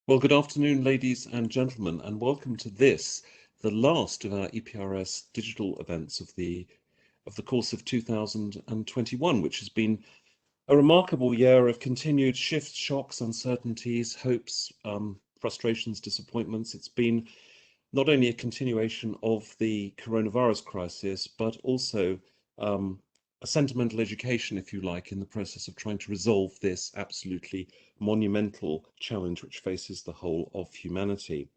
Well, good afternoon, ladies and gentlemen, and welcome to this, the last of our EPRS digital events of the course of 2021, which has been a remarkable year of continued shifts, shocks, uncertainties, hopes, frustrations, disappointments. It's been not only a continuation of the coronavirus crisis, but also a sentimental education, if you like, in the process of trying to resolve this absolutely monumental challenge which faces the whole of humanity.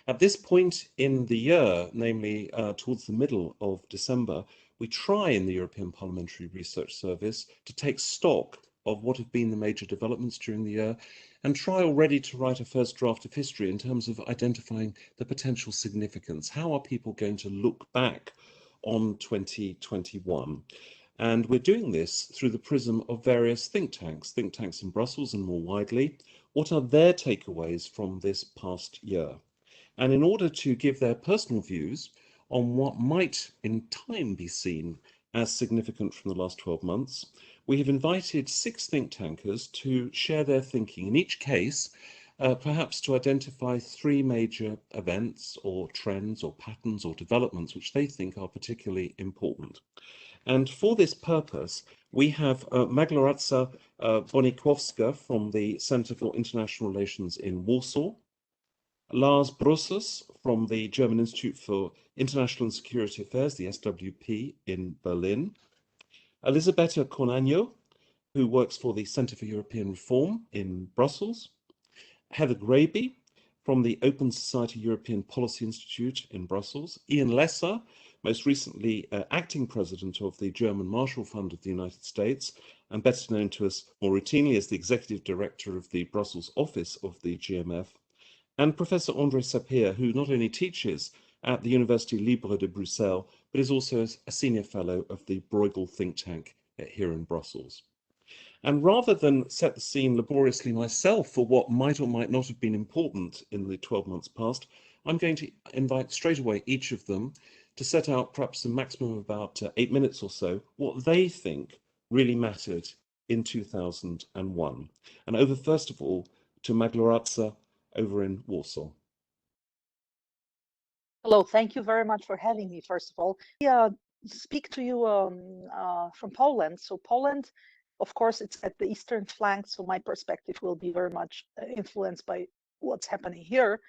At this point in the year, namely towards the middle of December, we try in the European Parliamentary Research Service to take stock of what have been the major developments during the year and try already to write a first draft of history in terms of identifying the potential significance. How are people going to look back on 2021? And we're doing this through the prism of various think tanks in Brussels and more widely. What are their takeaways from this past year? And in order to give their personal views on what might in time be seen as significant from the last 12 months, we have invited 6 think tankers to share their thinking, in each case, perhaps to identify 3 major events or trends or patterns or developments which they think are particularly important. And for this purpose, we have Magdalena Bonikowska from the Center for International Relations in Warsaw, Lars Brusses from the German Institute for International and Security Affairs, the SWP, in Berlin, Elisabetta Cornagno, who works for the Center for European Reform in Brussels, Heather Graby from the Open Society European Policy Institute in Brussels, Ian Lesser, most recently acting president of the German Marshall Fund of the United States, and better known to us more routinely as the executive director of the Brussels office of the GMF, and Professor Andrea Sapir, who not only teaches at the University Libre de Bruxelles, but is also a senior fellow of the Bruegel think tank here in Brussels. And rather than set the scene laboriously myself for what might or might not have been important in the 12 months past, I'm going to invite straight away each of them to set out perhaps a maximum of about 8 minutes or so, what they think really mattered in 2001. And over first of all to Magdalena over in Warsaw. Hello, thank you very much for having me, first of all. I speak to you from Poland. So Poland, of course, it's at the eastern flank, so my perspective will be very much influenced by what's happening here.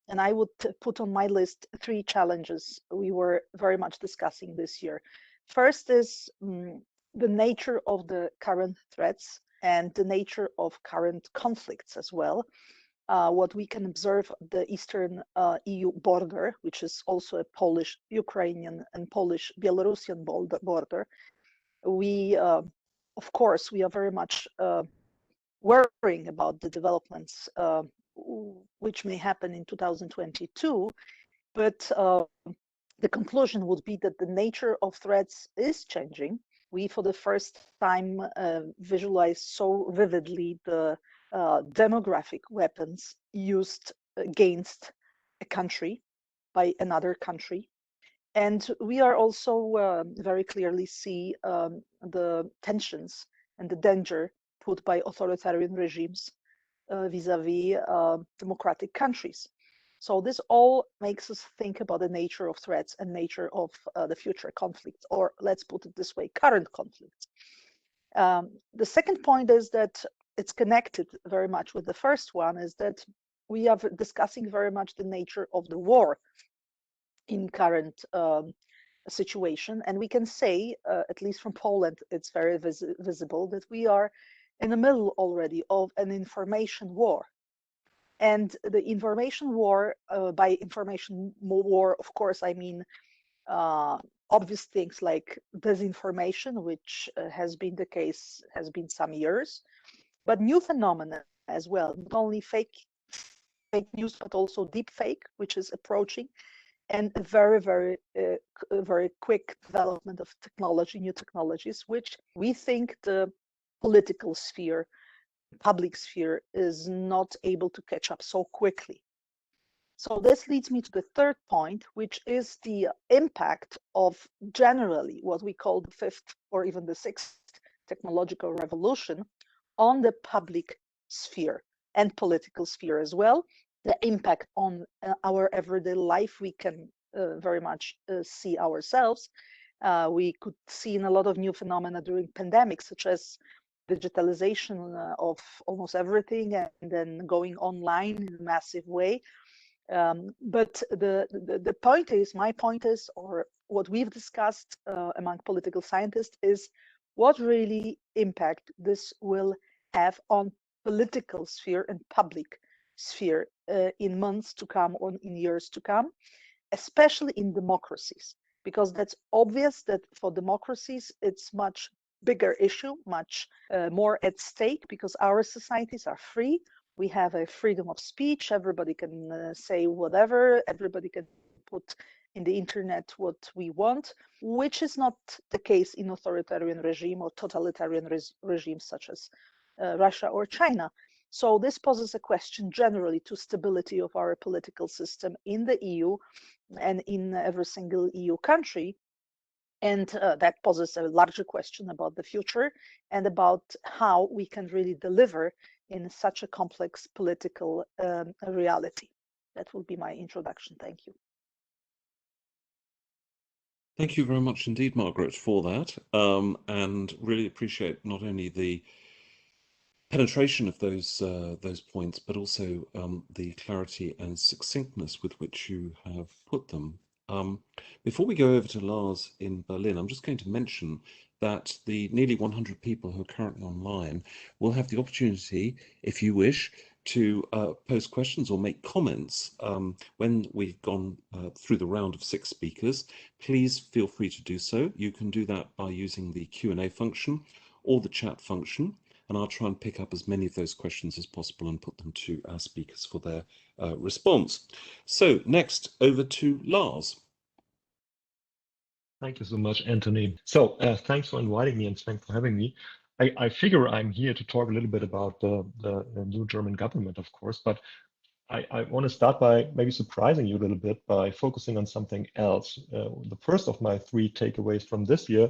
And I would put on my list 3 challenges we were very much discussing this year. First is the nature of the current threats and the nature of current conflicts as well. What we can observe at the eastern EU border, which is also a Polish, Ukrainian, and Polish Belarusian border, we, of course, we are very much worrying about the developments which may happen in 2022, but the conclusion would be that the nature of threats is changing. We, for the first time, visualize so vividly the demographic weapons used against a country by another country. And we are also very clearly see the tensions and the danger put by authoritarian regimes vis-a-vis democratic countries. So this all makes us think about the nature of threats and nature of the future conflicts, or let's put it this way, current conflicts. The second point is that it's connected very much with the first one, is that we are discussing very much the nature of the war in current situation. And we can say, at least from Poland, it's very visible that we are in the middle already of an information war. And the information war, by information war, of course, I mean obvious things like disinformation, which has been the case, has been some years, but new phenomena as well, not only fake news, but also deep fake, which is approaching, and a very, very quick development of technology, new technologies, which we think the political sphere, public sphere is not able to catch up so quickly. So this leads me to the third point, which is the impact of generally what we call the 5th or even the 6th technological revolution on the public sphere. and political sphere as well. The impact on our everyday life, we can very much see ourselves. We could see in a lot of new phenomena during pandemics, such as digitalization of almost everything and then going online in a massive way. But the point is, my point is, or what we've discussed among political scientists is what really impact this will have on political sphere and public sphere in months to come or in years to come, especially in democracies, because that's obvious that for democracies it's much bigger issue, much more at stake, because our societies are free. We have a freedom of speech. Everybody can say whatever. Everybody can put in the internet what we want, which is not the case in authoritarian regime or totalitarian regimes such as Russia or China. So this poses a question generally to stability of our political system in the EU and in every single EU country. And that poses a larger question about the future and about how we can really deliver in such a complex political reality. That will be my introduction. Thank you. Thank you very much indeed, Margaret, for that, and really appreciate not only the penetration of those points, but also the clarity and succinctness with which you have put them. Before we go over to Lars in Berlin, I'm just going to mention that the nearly 100 people who are currently online will have the opportunity, if you wish, to pose questions or make comments when we've gone through the round of 6 speakers. Please feel free to do so. You can do that by using the Q&A function or the chat function, and I'll try and pick up as many of those questions as possible and put them to our speakers for their response. So next, over to Lars. Thank you so much, Anthony. So thanks for inviting me and thanks for having me. I figure I'm here to talk a little bit about the new German government, of course, but I want to start by maybe surprising you a little bit by focusing on something else. The first of my 3 takeaways from this year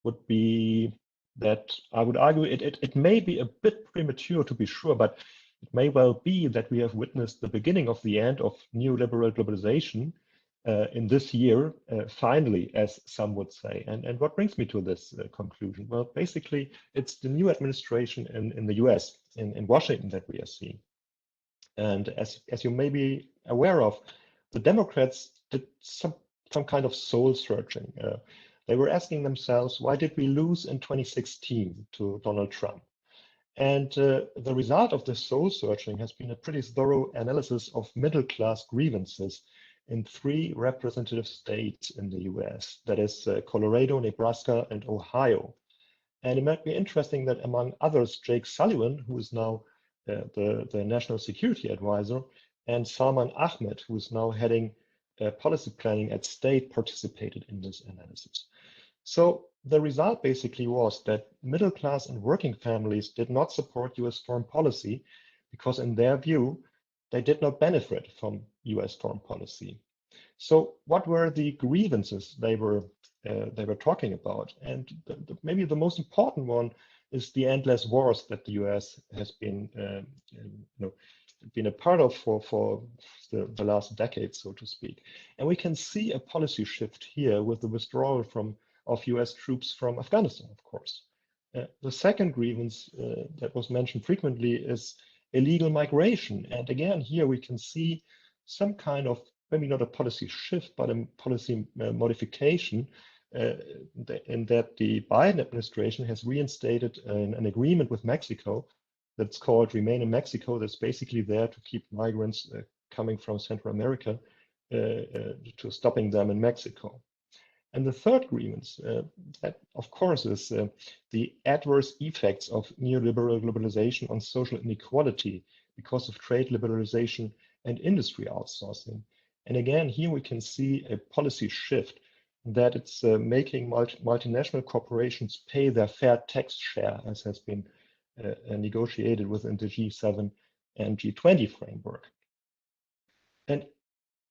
would be that I would argue it may be a bit premature to be sure, but it may well be that we have witnessed the beginning of the end of neoliberal globalization in this year, finally, as some would say. And what brings me to this conclusion? Well, basically, it's the new administration in the US, in Washington, that we are seeing. And as you may be aware of, the Democrats did some kind of soul searching. They were asking themselves, why did we lose in 2016 to Donald Trump? And the result of this soul searching has been a pretty thorough analysis of middle-class grievances in 3 representative states in the US, that is Colorado, Nebraska, and Ohio. And it might be interesting that among others, Jake Sullivan, who is now the National Security Advisor, and Salman Ahmed, who is now heading policy planning at state, participated in this analysis. So the result basically was that middle class and working families did not support US foreign policy because in their view, they did not benefit from US foreign policy. So what were the grievances they were talking about? And maybe the most important one is the endless wars that the US has been been a part of for the last decade, so to speak. And we can see a policy shift here with the withdrawal of US troops from Afghanistan, of course. The second grievance that was mentioned frequently is illegal migration. And again, here we can see some kind of, maybe not a policy shift, but a policy modification in that the Biden administration has reinstated an agreement with Mexico that's called Remain in Mexico, that's basically there to keep migrants coming from Central America to stopping them in Mexico. And the third grievance, that of course is the adverse effects of neoliberal globalization on social inequality because of trade liberalization and industry outsourcing. And again, here we can see a policy shift that it's making multinational corporations pay their fair tax share, as has been negotiated within the G7 and G20 framework. And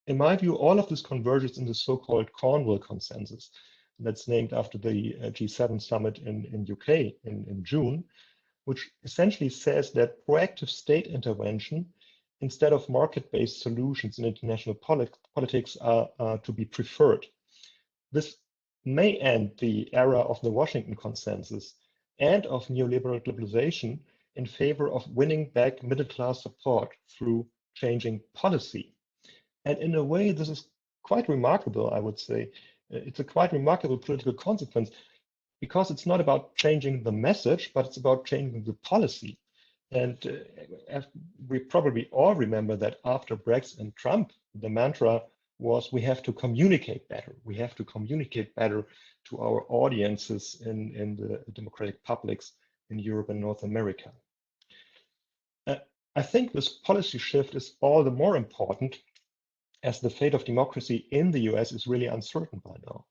in my view, all of this converges in the so-called Cornwall consensus that's named after the G7 summit in UK in June. which essentially says that proactive state intervention instead of market-based solutions in international politics are to be preferred. This may end the era of the Washington consensus and of neoliberal globalization in favor of winning back middle-class support through changing policy. And in a way, this is quite remarkable, I would say. It's a quite remarkable political consequence because it's not about changing the message, but it's about changing the policy. And we probably all remember that after Brexit and Trump, the mantra was we have to communicate better. We have to communicate better to our audiences in the democratic publics in Europe and North America. I think this policy shift is all the more important as the fate of democracy in the US is really uncertain by now.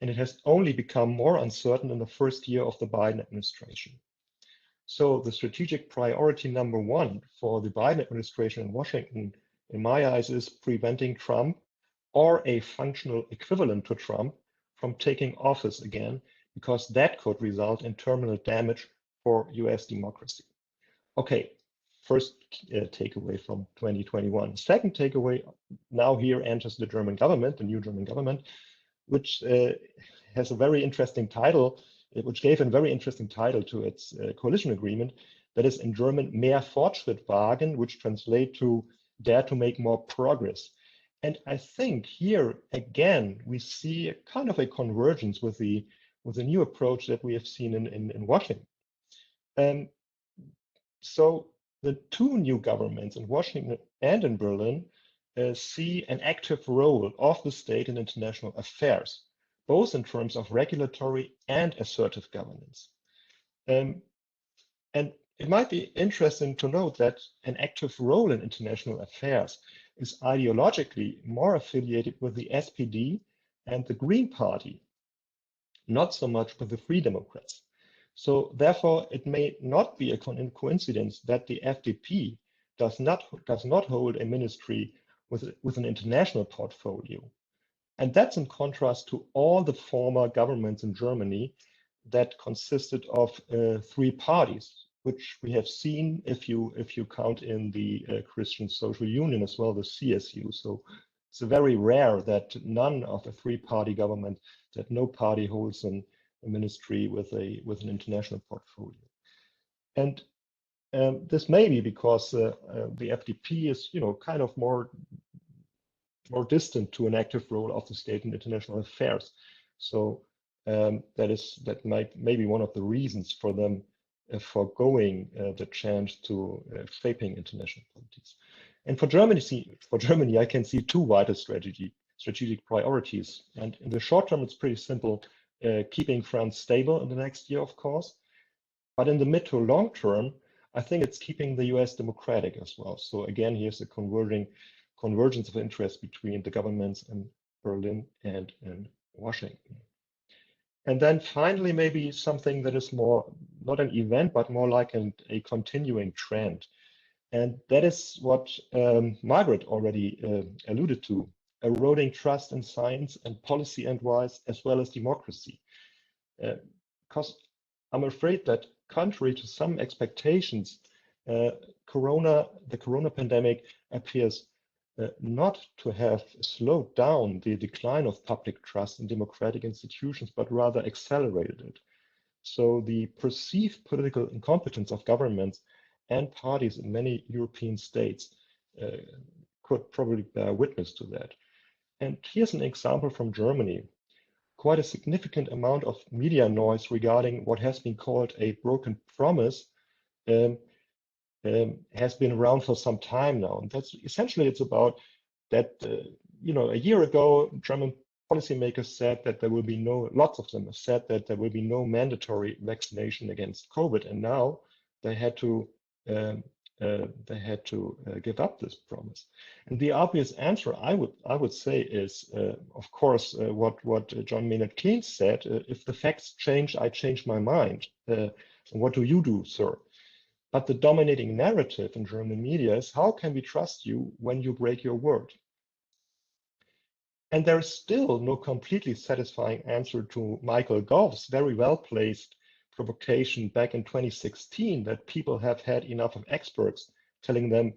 And it has only become more uncertain in the first year of the Biden administration. So the strategic priority number one for the Biden administration in Washington, in my eyes, is preventing Trump or a functional equivalent to Trump from taking office again, because that could result in terminal damage for US democracy. Okay, first takeaway from 2021. Second takeaway, now here enters the German government, the new German government, which has a very interesting title, which gave a very interesting title to its coalition agreement. That is in German, mehr Fortschritt wagen, which translate to dare to make more progress. And I think here again we see a kind of a convergence with the new approach that we have seen in Washington. So the two new governments in Washington and in Berlin see an active role of the state in international affairs, both in terms of regulatory and assertive governance. And it might be interesting to note that an active role in international affairs is ideologically more affiliated with the SPD and the Green Party, not so much with the Free Democrats. So therefore, it may not be a coincidence that the FDP does not hold a ministry with an international portfolio. And that's in contrast to all the former governments in Germany that consisted of three parties, which we have seen if you count in the Christian Social Union as well, the CSU. So it's very rare that none of the three-party government, that no party holds a ministry with an international portfolio. And this may be because the FDP is, kind of more distant to an active role of the state in international affairs. So that might be one of the reasons for them foregoing the chance to shaping international politics. And for Germany, I can see two vital strategic priorities. And in the short term, it's pretty simple: keeping France stable in the next year, of course. But in the mid to long term, I think it's keeping the US democratic as well. So again, here's a convergence of interest between the governments in Berlin and in Washington. And then finally, maybe something that is more, not an event, but more like a continuing trend. And that is what Margaret already alluded to: eroding trust in science and policy advice, as well as democracy. Because I'm afraid that contrary to some expectations, the corona pandemic appears not to have slowed down the decline of public trust in democratic institutions, but rather accelerated it. So the perceived political incompetence of governments and parties in many European states could probably bear witness to that. And here's an example from Germany. Quite a significant amount of media noise regarding what has been called a broken promise has been around for some time now. And that's essentially, it's about that, a year ago, German policymakers said that there will be lots of them have said that there will be no mandatory vaccination against COVID. And now they had to give up this promise. And the obvious answer I would say is, of course, what John Maynard Keynes said: if the facts change, I change my mind. And what do you do, sir? But the dominating narrative in German media is, how can we trust you when you break your word? And there is still no completely satisfying answer to Michael Gove's very well-placed provocation back in 2016 that people have had enough of experts telling them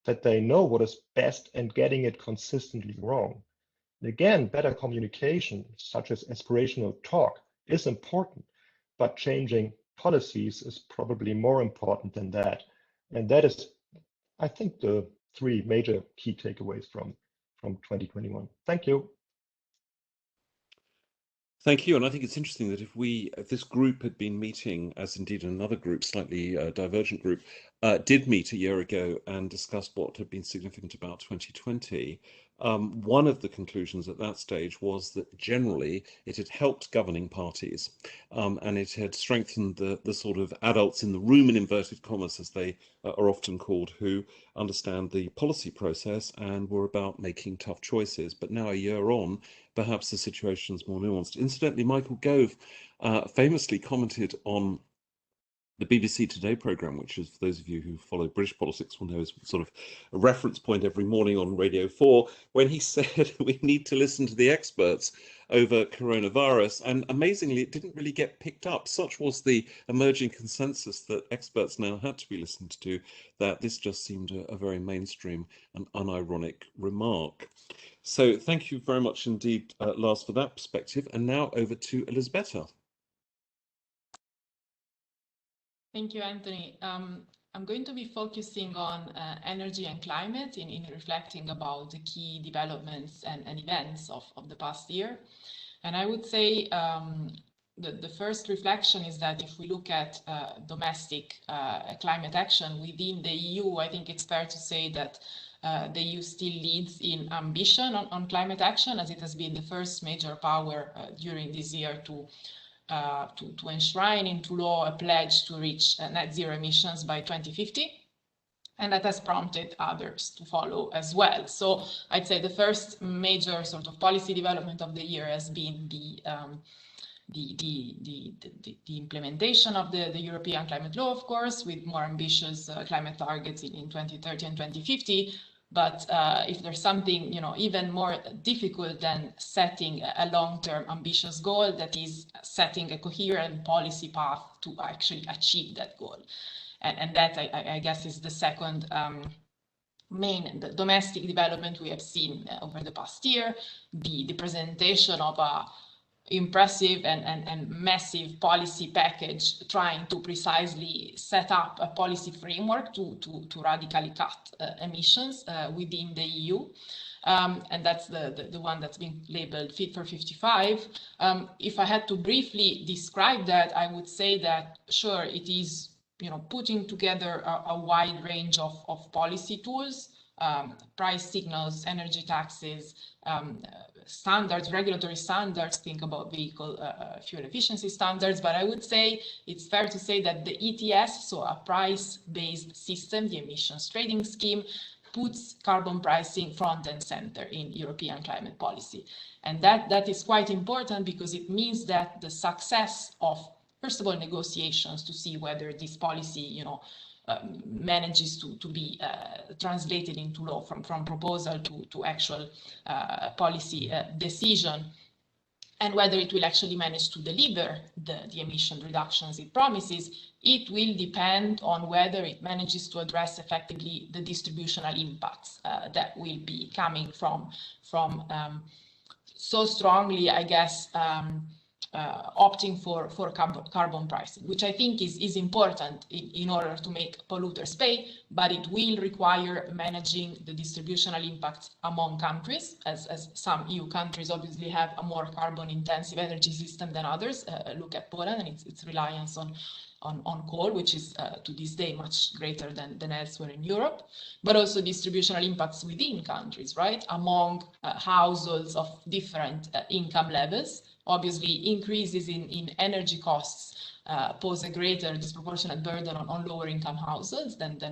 that they know what is best and getting it consistently wrong. And again, better communication, such as aspirational talk, is important, but changing policies is probably more important than that. And that is, I think, the three major key takeaways from 2021. Thank you. Thank you. And I think it's interesting that if this group had been meeting, as indeed another group, slightly divergent group, did meet a year ago and discussed what had been significant about 2020, one of the conclusions at that stage was that generally it had helped governing parties, and it had strengthened the sort of adults in the room, in inverted commas, as they are often called, who understand the policy process and were about making tough choices. But now, a year on, perhaps the situation is more nuanced. Incidentally, Michael Gove famously commented on the BBC Today programme, which is, for those of you who follow British politics will know, is sort of a reference point every morning on Radio 4, when he said we need to listen to the experts over coronavirus. And amazingly, it didn't really get picked up. Such was the emerging consensus that experts now had to be listened to, that this just seemed a very mainstream and unironic remark. So thank you very much indeed, Lars, for that perspective. And now over to Elisabetta. Thank you, Anthony. I'm going to be focusing on energy and climate in reflecting about the key developments and events of the past year. And I would say the first reflection is that if we look at domestic climate action within the EU, I think it's fair to say that the EU still leads in ambition on climate action, as it has been the first major power during this year to enshrine into law a pledge to reach net zero emissions by 2050. And that has prompted others to follow as well. So I'd say the first major sort of policy development of the year has been the implementation of the European climate law, of course, with more ambitious climate targets in 2030 and 2050. But if there's something, even more difficult than setting a long-term ambitious goal, that is setting a coherent policy path to actually achieve that goal. And that, I guess, is the second main domestic development we have seen over the past year, the presentation of a impressive and massive policy package trying to precisely set up a policy framework to radically cut emissions within the EU. And that's the one that's been labeled Fit for 55. If I had to briefly describe that, I would say that, sure, it is putting together a wide range of policy tools, price signals, energy taxes, standards, regulatory standards, think about vehicle fuel efficiency standards. But I would say it's fair to say that the ETS, so a price-based system, the emissions trading scheme, puts carbon pricing front and center in European climate policy. And that is quite important because it means that the success of, first of all, negotiations to see whether this policy, manages to be translated into law from proposal to actual policy decision, and whether it will actually manage to deliver the emission reductions it promises, it will depend on whether it manages to address effectively the distributional impacts that will be coming from so strongly, I guess, opting for carbon pricing, which I think is important in order to make polluters pay, but it will require managing the distributional impacts among countries, as some EU countries obviously have a more carbon-intensive energy system than others. Look at Poland and its reliance on coal, which is to this day much greater than elsewhere in Europe, but also distributional impacts within countries, right? Among households of different income levels. Obviously, increases in energy costs pose a greater disproportionate burden on lower income households than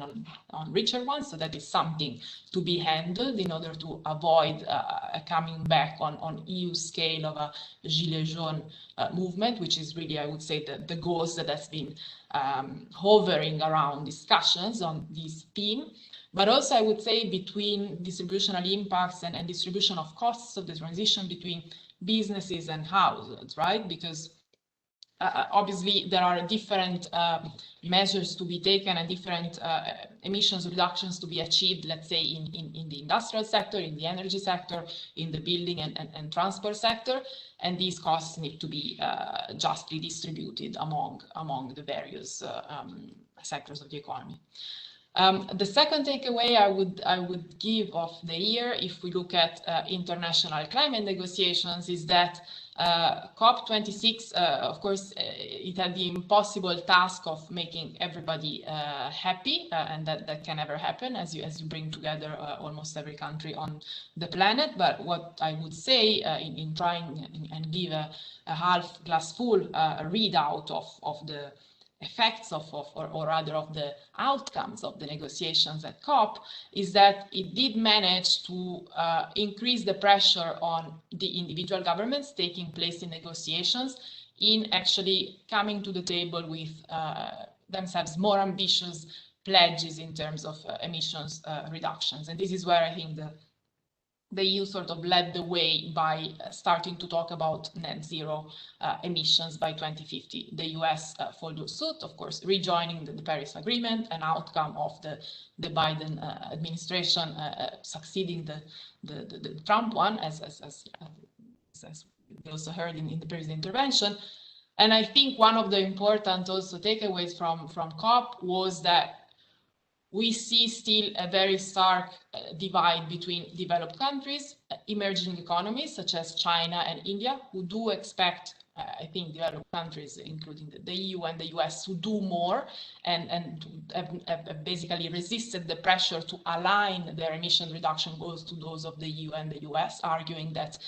on richer ones. So that is something to be handled in order to avoid a coming back on EU scale of a gilets jaunes movement, which is really, I would say, the ghost that has been hovering around discussions on this theme. But also, I would say, between distributional impacts and distribution of costs of the transition between businesses and households, right? Because obviously there are different measures to be taken and different emissions reductions to be achieved, let's say in the industrial sector, in the energy sector, in the building and transport sector, and these costs need to be justly distributed among the various sectors of the economy. The second takeaway I would give of the year, if we look at international climate negotiations, is that COP26, of course, it had the impossible task of making everybody happy, and that can never happen as you bring together almost every country on the planet. But what I would say in trying and give a half glass full readout of the effects or rather of the outcomes of the negotiations at COP is that it did manage to increase the pressure on the individual governments taking place in negotiations in actually coming to the table with themselves more ambitious pledges in terms of emissions reductions. And this is where I think the EU sort of led the way by starting to talk about net zero emissions by 2050. The US followed suit, of course, rejoining the Paris Agreement, an outcome of the Biden administration succeeding the Trump one, as we also heard in the previous intervention. And I think one of the important also takeaways from COP was that we see still a very stark divide between developed countries, emerging economies such as China and India, who do expect, I think, developed countries, including the EU and the US, to do more and have basically resisted the pressure to align their emission reduction goals to those of the EU and the US, arguing that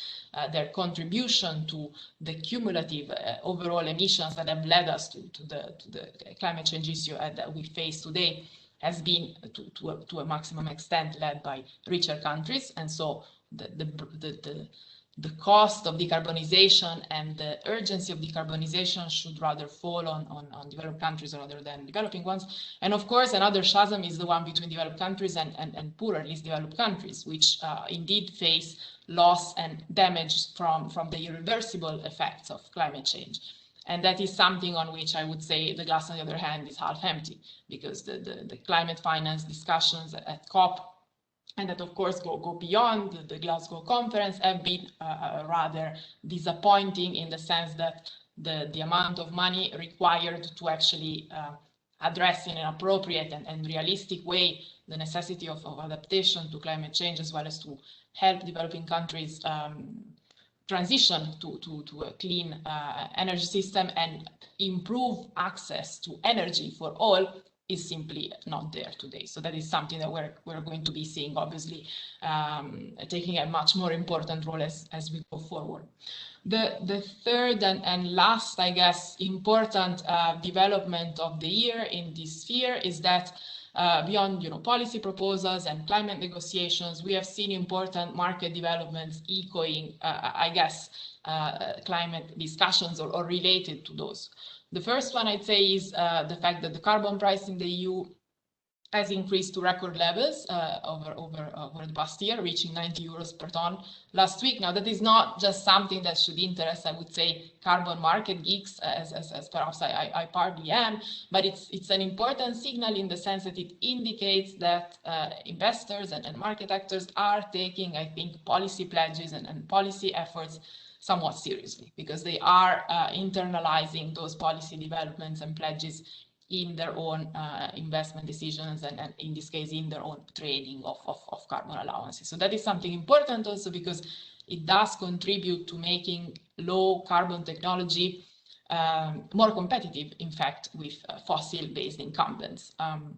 their contribution to the cumulative overall emissions that have led us to the climate change issue that we face today has been to a maximum extent led by richer countries. And so the cost of decarbonization and the urgency of decarbonization should rather fall on developed countries rather than developing ones. And of course, another chasm is the one between developed countries and poorer, least developed countries, which indeed face loss and damage from the irreversible effects of climate change. And that is something on which I would say the glass, on the other hand, is half empty, because the climate finance discussions at COP, and that of course go beyond the Glasgow conference, have been rather disappointing in the sense that the amount of money required to actually address in an appropriate and realistic way the necessity of adaptation to climate change, as well as to help developing countries transition to a clean energy system and improve access to energy for all, is simply not there today. So that is something that we're going to be seeing, obviously, taking a much more important role as we go forward. The third and last, I guess, important development of the year in this sphere is that beyond policy proposals and climate negotiations, we have seen important market developments echoing, I guess, climate discussions or related to those. The first one I'd say is the fact that the carbon price in the EU has increased to record levels over the past year, reaching 90 euros per ton last week. Now, that is not just something that should interest, I would say, carbon market geeks, as perhaps I partly am, but it's an important signal in the sense that it indicates that investors and market actors are taking, I think, policy pledges and policy efforts somewhat seriously, because they are internalizing those policy developments and pledges in their own investment decisions and in this case in their own trading of carbon allowances. So that is something important also, because it does contribute to making low carbon technology more competitive, in fact, with fossil-based incumbents.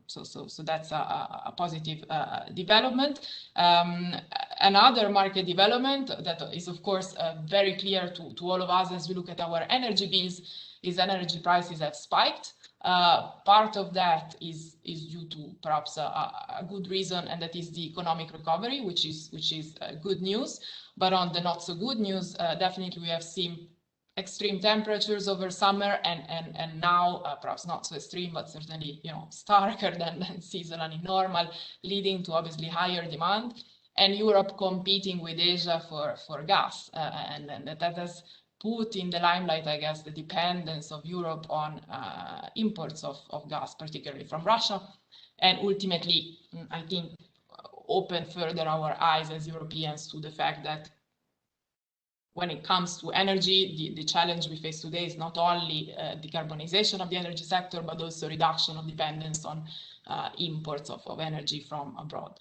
So that's a positive development. Another market development that is, of course, very clear to all of us as we look at our energy bills is energy prices have spiked. Part of that is due to perhaps a good reason, and that is the economic recovery, which is good news. But on the not so good news, definitely we have seen extreme temperatures over summer, and now perhaps not so extreme, but certainly starker than seasonally normal, leading to obviously higher demand, and Europe competing with Asia for gas, and that has put in the limelight, I guess, the dependence of Europe on imports of gas, particularly from Russia, and ultimately, I think, open further our eyes as Europeans to the fact that when it comes to energy, the challenge we face today is not only decarbonization of the energy sector, but also reduction of dependence on imports of energy from abroad.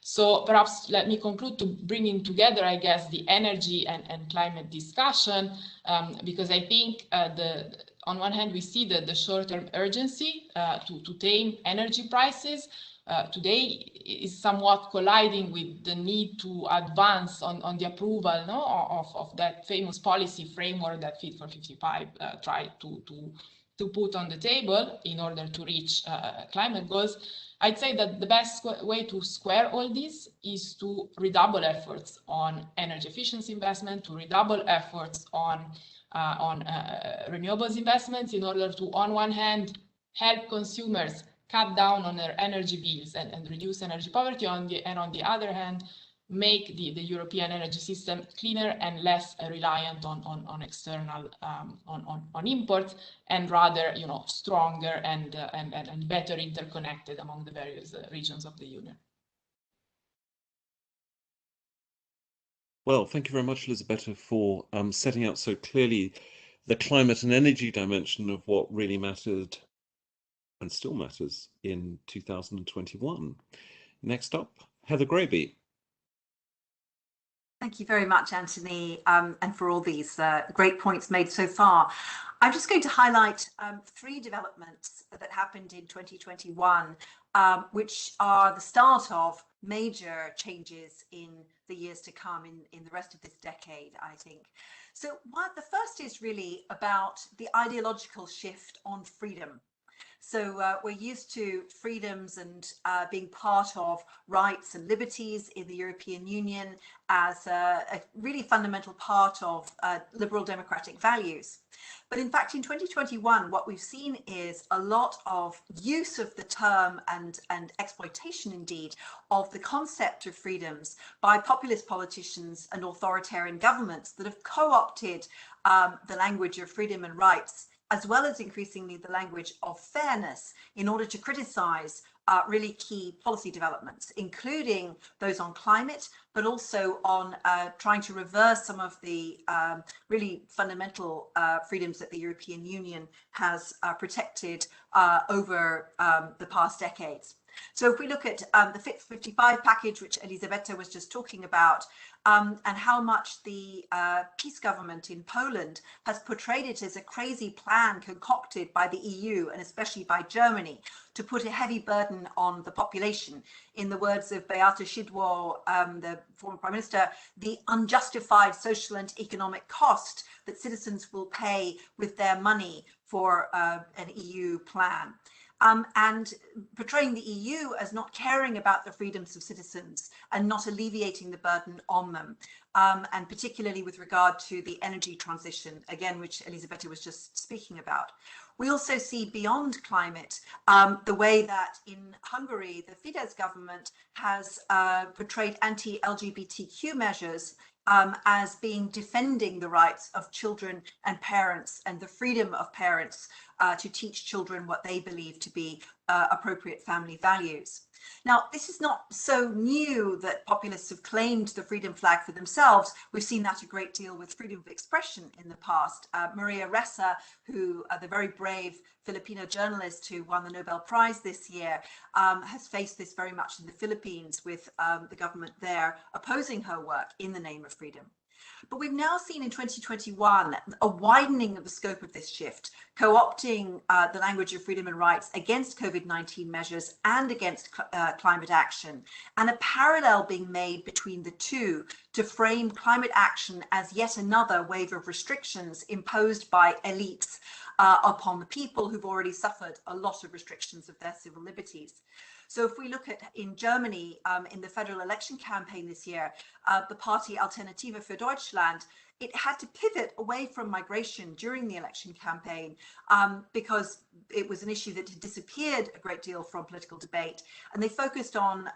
So perhaps let me conclude to bringing together, I guess, the energy and climate discussion, because I think on one hand, we see the short-term urgency to tame energy prices. Today is somewhat colliding with the need to advance on the approval of that famous policy framework that Fit for 55 tried to put on the table in order to reach climate goals. I'd say that the best way to square all this is to redouble efforts on energy efficiency investment, to redouble efforts on renewables investments in order to, on one hand, help consumers cut down on their energy bills and reduce energy poverty, and on the other hand, make the European energy system cleaner and less reliant on external on imports, and rather stronger and better interconnected among the various regions of the Union. Well, thank you very much, Elisabetta, for setting out so clearly the climate and energy dimension of what really mattered and still matters in 2021. Next up, Heather Graby. Thank you very much, Anthony, and for all these great points made so far. I'm just going to highlight 3 developments that happened in 2021, which are the start of major changes in the years to come in the rest of this decade, I think. So the first is really about the ideological shift on freedom. So we're used to freedoms and being part of rights and liberties in the European Union as a really fundamental part of liberal democratic values. But in fact, in 2021, what we've seen is a lot of use of the term and exploitation, indeed, of the concept of freedoms by populist politicians and authoritarian governments that have co-opted the language of freedom and rights, as well as increasingly the language of fairness, in order to criticize really key policy developments, including those on climate, but also on trying to reverse some of the really fundamental freedoms that the European Union has protected over the past decades. So if we look at the Fit for 55 package, which Elisabetta was just talking about, and how much the peace government in Poland has portrayed it as a crazy plan concocted by the EU and especially by Germany to put a heavy burden on the population. In the words of Beata Szydło, the former Prime Minister, the unjustified social and economic cost that citizens will pay with their money for an EU plan. And portraying the EU as not caring about the freedoms of citizens and not alleviating the burden on them, and particularly with regard to the energy transition, again, which Elisabetta was just speaking about. We also see beyond climate the way that in Hungary, the Fidesz government has portrayed anti-LGBTQ measures as being defending the rights of children and parents and the freedom of parents to teach children what they believe to be appropriate family values. Now, this is not so new that populists have claimed the freedom flag for themselves. We've seen that a great deal with freedom of expression in the past. Maria Ressa, who the very brave Filipino journalist who won the Nobel Prize this year, has faced this very much in the Philippines with the government there opposing her work in the name of freedom. But we've now seen in 2021 a widening of the scope of this shift, co-opting the language of freedom and rights against COVID-19 measures and against climate action, and a parallel being made between the two to frame climate action as yet another wave of restrictions imposed by elites upon the people who've already suffered a lot of restrictions of their civil liberties. So if we look at in Germany, in the federal election campaign this year, the party Alternative für Deutschland it had to pivot away from migration during the election campaign because it was an issue that had disappeared a great deal from political debate. And they focused on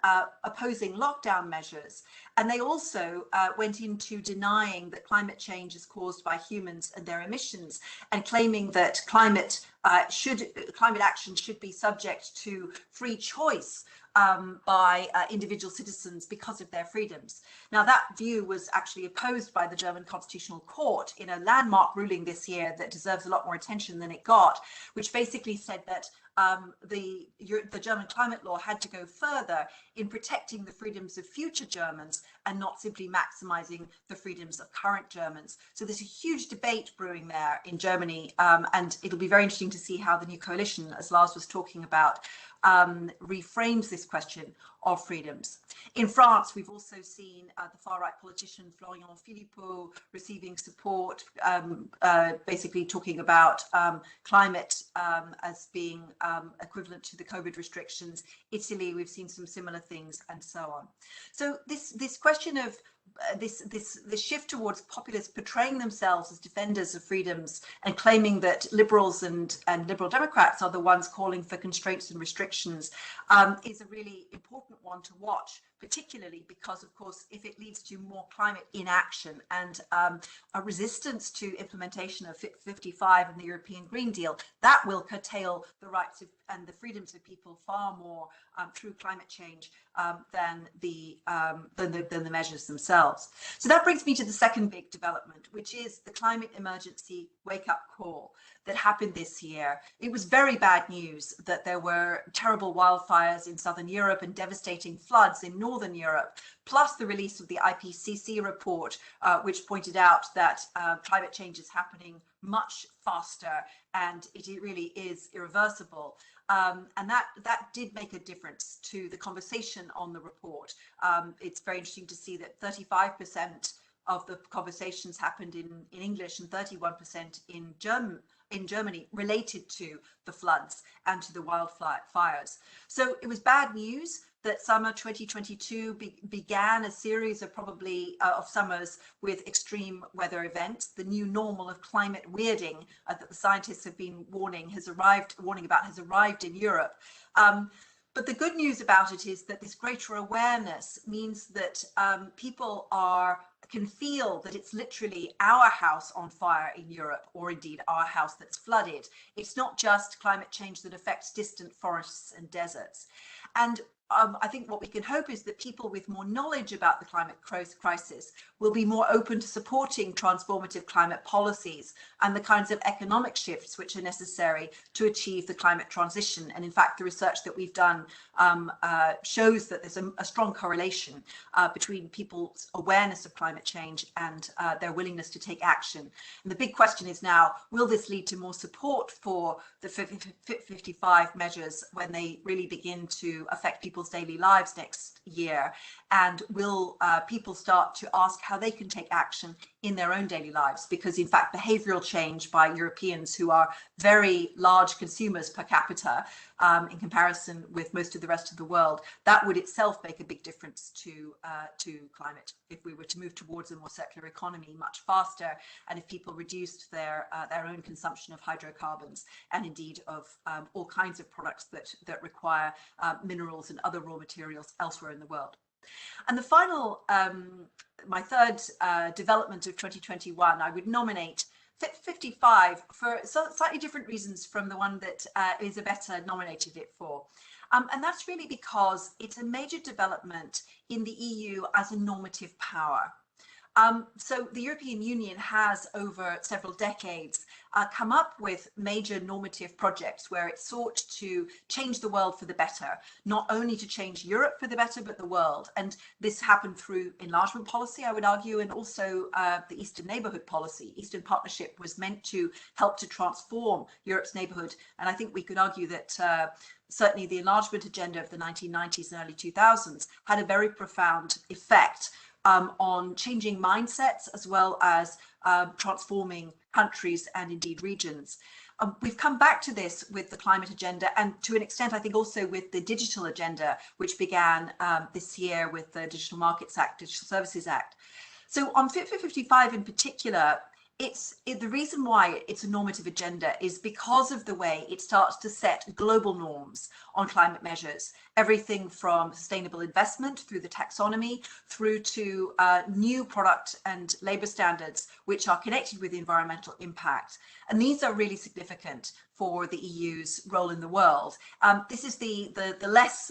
opposing lockdown measures. And they also went into denying that climate change is caused by humans and their emissions, and claiming that climate action should be subject to free choice by individual citizens because of their freedoms. Now, that view was actually opposed by the German Constitutional Court in a landmark ruling this year that deserves a lot more attention than it got, which basically said that the German climate law had to go further in protecting the freedoms of future Germans and not simply maximizing the freedoms of current Germans. So there's a huge debate brewing there in Germany, and it'll be very interesting to see how the new coalition, as Lars was talking about, reframes this question of freedoms. In France, we've also seen the far-right politician Florian Philippot receiving support, basically talking about climate as being equivalent to the COVID restrictions. Italy, we've seen some similar things, and so on. So this question of this shift towards populists portraying themselves as defenders of freedoms and claiming that liberals and liberal Democrats are the ones calling for constraints and restrictions is a really important one to watch, particularly because, of course, if it leads to more climate inaction and a resistance to implementation of Fit 55 and the European Green Deal, that will curtail the rights of, and the freedoms of people far more through climate change than the measures themselves. So that brings me to the second big development, which is the climate emergency wake-up call that happened this year. It was very bad news that there were terrible wildfires in southern Europe and devastating floods in northern Europe, plus the release of the IPCC report, which pointed out that climate change is happening much faster and it really is irreversible. And that did make a difference to the conversation on the report. It's very interesting to see that 35% of the conversations happened in English and 31% in Germany related to the floods and to the wildfires. So it was bad news that summer 2022 began a series of probably of summers with extreme weather events. The new normal of climate weirding that the scientists have been warning about has arrived in Europe. But the good news about it is that this greater awareness means that people can feel that it's literally our house on fire in Europe, or indeed our house that's flooded. It's not just climate change that affects distant forests and deserts. And I think what we can hope is that people with more knowledge about the climate crisis will be more open to supporting transformative climate policies and the kinds of economic shifts which are necessary to achieve the climate transition. And in fact, the research that we've done shows that there's a strong correlation between people's awareness of climate change and their willingness to take action. And the big question is now, will this lead to more support for the Fit 55 measures when they really begin to affect people's daily lives next year? And will people start to ask how they can take action in their own daily lives? Because in fact, behavioral change by Europeans, who are very large consumers per capita in comparison with most of the rest of the world, that would itself make a big difference to climate if we were to move towards a more circular economy much faster, and if people reduced their own consumption of hydrocarbons and indeed of all kinds of products that require minerals and other raw materials elsewhere in the world. And the final, my third development of 2021, I would nominate Fit 55 for slightly different reasons from the one that Elisabetta nominated it for. And that's really because it's a major development in the EU as a normative power. So the European Union has, over several decades, come up with major normative projects where it sought to change the world for the better, not only to change Europe for the better, but the world. And this happened through enlargement policy, I would argue, and also the Eastern Neighbourhood policy. Eastern Partnership was meant to help to transform Europe's neighbourhood. And I think we could argue that certainly the enlargement agenda of the 1990s and early 2000s had a very profound effect on changing mindsets as well as transforming countries and indeed regions. We've come back to this with the climate agenda, and to an extent, I think also with the digital agenda, which began this year with the Digital Markets Act, Digital Services Act. So on Fit for 55 in particular, the reason why it's a normative agenda is because of the way it starts to set global norms on climate measures, everything from sustainable investment through the taxonomy through to new product and labor standards which are connected with the environmental impact. And these are really significant for the EU's role in the world. This is the less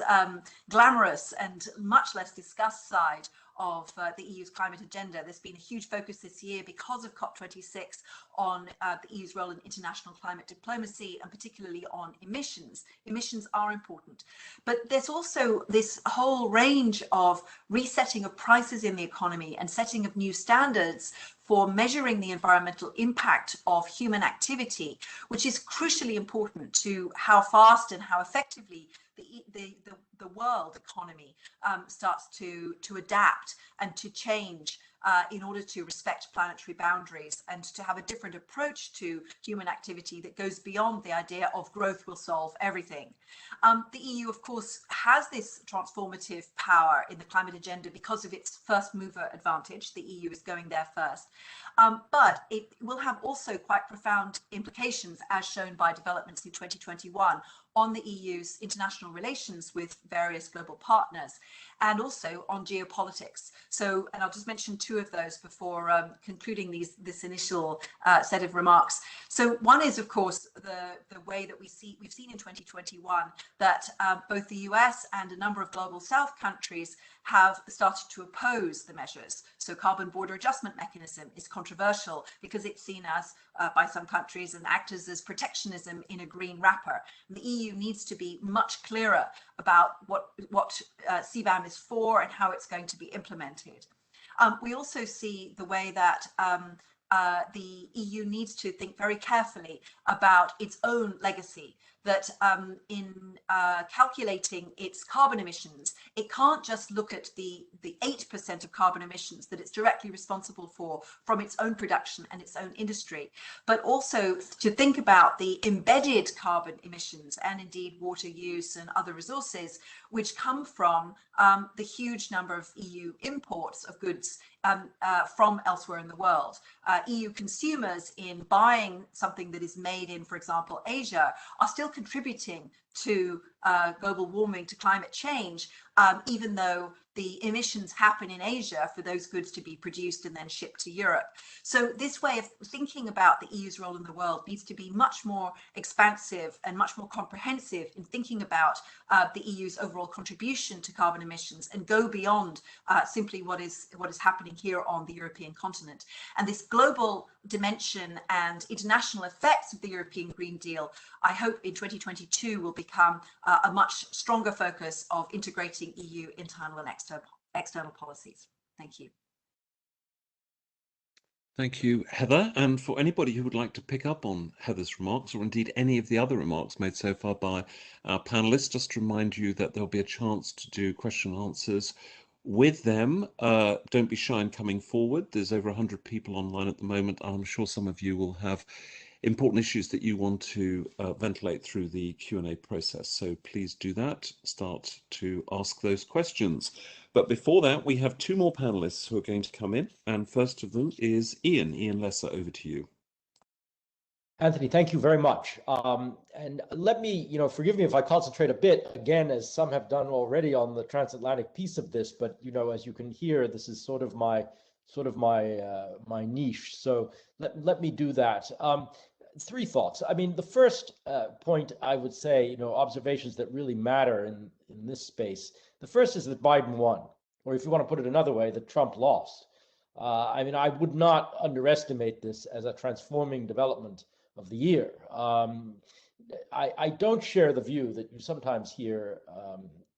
glamorous and much less discussed side of the EU's climate agenda. There's been a huge focus this year because of COP26 on the EU's role in international climate diplomacy and particularly on emissions. Emissions are important, but there's also this whole range of resetting of prices in the economy and setting of new standards for measuring the environmental impact of human activity, which is crucially important to how fast and how effectively the world economy starts to adapt and to change in order to respect planetary boundaries and to have a different approach to human activity that goes beyond the idea of growth will solve everything. The EU, of course, has this transformative power in the climate agenda because of its first mover advantage. The EU is going there first. But it will have also quite profound implications, as shown by developments in 2021, on the EU's international relations with various global partners and also on geopolitics. So, and I'll just mention two of those before concluding this initial set of remarks. So one is, of course, the way that we've seen in 2021 that both the US and a number of global South countries have started to oppose the measures. So carbon border adjustment mechanism is controversial because it's seen as by some countries and actors as protectionism in a green wrapper. And the EU needs to be much clearer about what CBAM is for and how it's going to be implemented. We also see the way that the EU needs to think very carefully about its own legacy, that in calculating its carbon emissions, it can't just look at the 8% of carbon emissions that it's directly responsible for from its own production and its own industry, but also to think about the embedded carbon emissions and indeed water use and other resources which come from the huge number of EU imports of goods from elsewhere in the world. EU consumers in buying something that is made in, for example, Asia, are still contributing to global warming, to climate change, even though the emissions happen in Asia for those goods to be produced and then shipped to Europe. So this way of thinking about the EU's role in the world needs to be much more expansive and much more comprehensive in thinking about the EU's overall contribution to carbon emissions and go beyond simply what is happening here on the European continent. And this global dimension and international effects of the European Green Deal, I hope in 2022 will become a much stronger focus of integrating EU internal and external policies. Thank you. Thank you, Heather. And for anybody who would like to pick up on Heather's remarks, or indeed any of the other remarks made so far by our panelists, just to remind you that there'll be a chance to do question and answers with them. Don't be shy in coming forward. There's over 100 people online at the moment. I'm sure some of you will have important issues that you want to ventilate through the Q&A process. So please do that. Start to ask those questions. But before that, we have two more panelists who are going to come in. And first of them is Ian Lesser. Over to you. Anthony, thank you very much. And let me, forgive me if I concentrate a bit, again, as some have done already on the transatlantic piece of this, but, as you can hear, this is sort of my niche. So let me do that. Three thoughts. I mean, the first point I would say, observations that really matter in this space. The first is that Biden won, or if you want to put it another way, that Trump lost. I mean, I would not underestimate this as a transforming development of the year. I don't share the view that you sometimes hear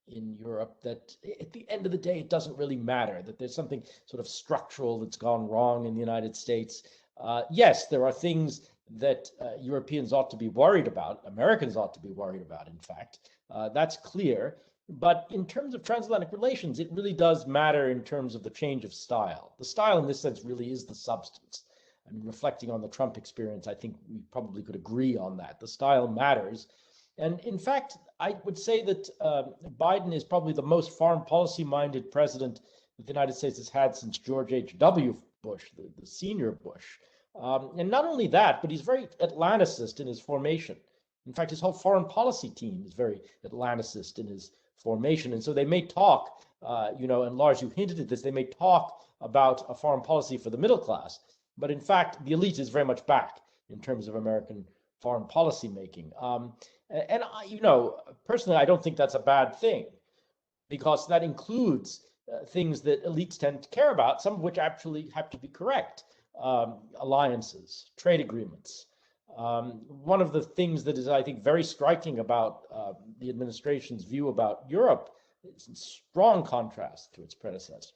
in Europe that at the end of the day, it doesn't really matter, that there's something sort of structural that's gone wrong in the United States. Yes, there are things that Europeans ought to be worried about, Americans ought to be worried about, in fact. That's clear. But in terms of transatlantic relations, it really does matter in terms of the change of style. The style in this sense really is the substance. I mean, reflecting on the Trump experience, I think we probably could agree on that. The style matters. And in fact, I would say that Biden is probably the most foreign policy minded president that the United States has had since George H.W. Bush, the senior Bush. And not only that, but he's very Atlanticist in his formation. In fact, his whole foreign policy team is very Atlanticist in his formation. And so they may talk, and Lars, you hinted at this, they may talk about a foreign policy for the middle class. But in fact, the elite is very much back in terms of American foreign policy making. Personally, I don't think that's a bad thing, because that includes things that elites tend to care about, some of which actually have to be correct. Alliances, trade agreements. One of the things that is, I think, very striking about the administration's view about Europe, in strong contrast to its predecessor,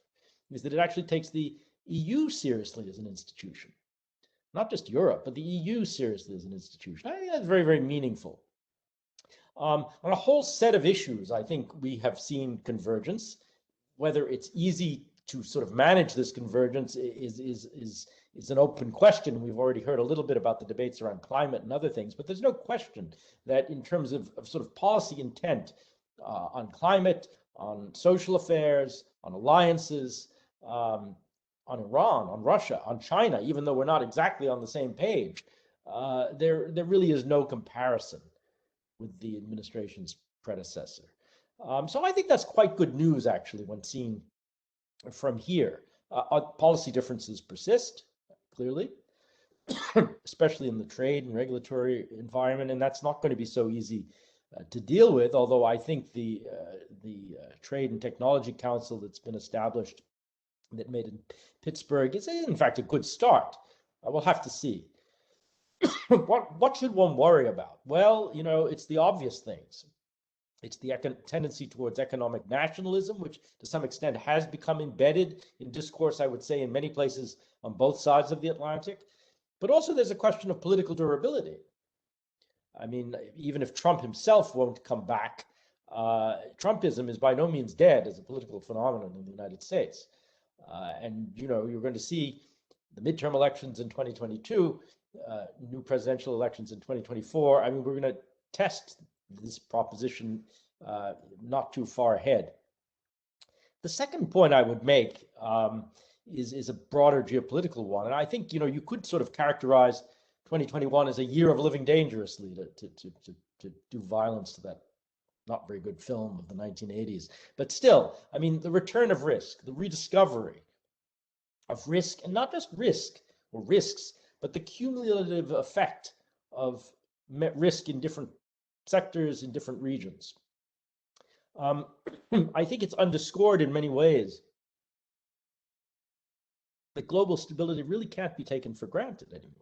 is that it actually takes the EU seriously as an institution. Not just Europe, but the EU seriously as an institution. I think that's very, very meaningful. On a whole set of issues, I think we have seen convergence. Whether it's easy to sort of manage this convergence is an open question. We've already heard a little bit about the debates around climate and other things, but there's no question that in terms of sort of policy intent on climate, on social affairs, on alliances, on Iran, on Russia, on China, even though we're not exactly on the same page, there really is no comparison with the administration's predecessor. So I think that's quite good news, actually, when seen from here. Policy differences persist, clearly, especially in the trade and regulatory environment, and that's not going to be so easy to deal with, although I think the Trade and Technology Council that's been established, that made in Pittsburgh, is in fact a good start. We'll have to see. What should one worry about? Well, it's the obvious things. It's the tendency towards economic nationalism, which to some extent has become embedded in discourse, I would say, in many places on both sides of the Atlantic. But also there's a question of political durability. I mean, even if Trump himself won't come back, Trumpism is by no means dead as a political phenomenon in the United States. And you're going to see the midterm elections in 2022, new presidential elections in 2024. I mean, we're going to test this proposition not too far ahead. The second point I would make is a broader geopolitical one. And I think, you could sort of characterize 2021 as a year of living dangerously, to do violence to that not very good film of the 1980s. But still, I mean, the return of risk, the rediscovery of risk, and not just risk or risks, but the cumulative effect of risk in different sectors, in different regions. I think it's underscored in many ways that global stability really can't be taken for granted anymore.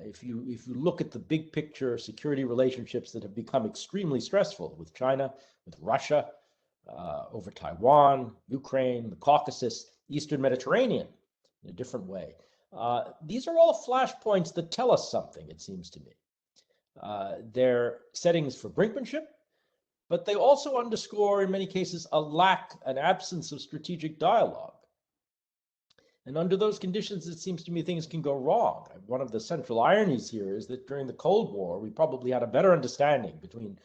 If you look at the big picture security relationships that have become extremely stressful with China, with Russia, over Taiwan, Ukraine, the Caucasus, Eastern Mediterranean in a different way, these are all flashpoints that tell us something, it seems to me. They're settings for brinkmanship, but they also underscore, in many cases, an absence of strategic dialogue. And under those conditions, it seems to me things can go wrong. One of the central ironies here is that during the Cold War, we probably had a better understanding between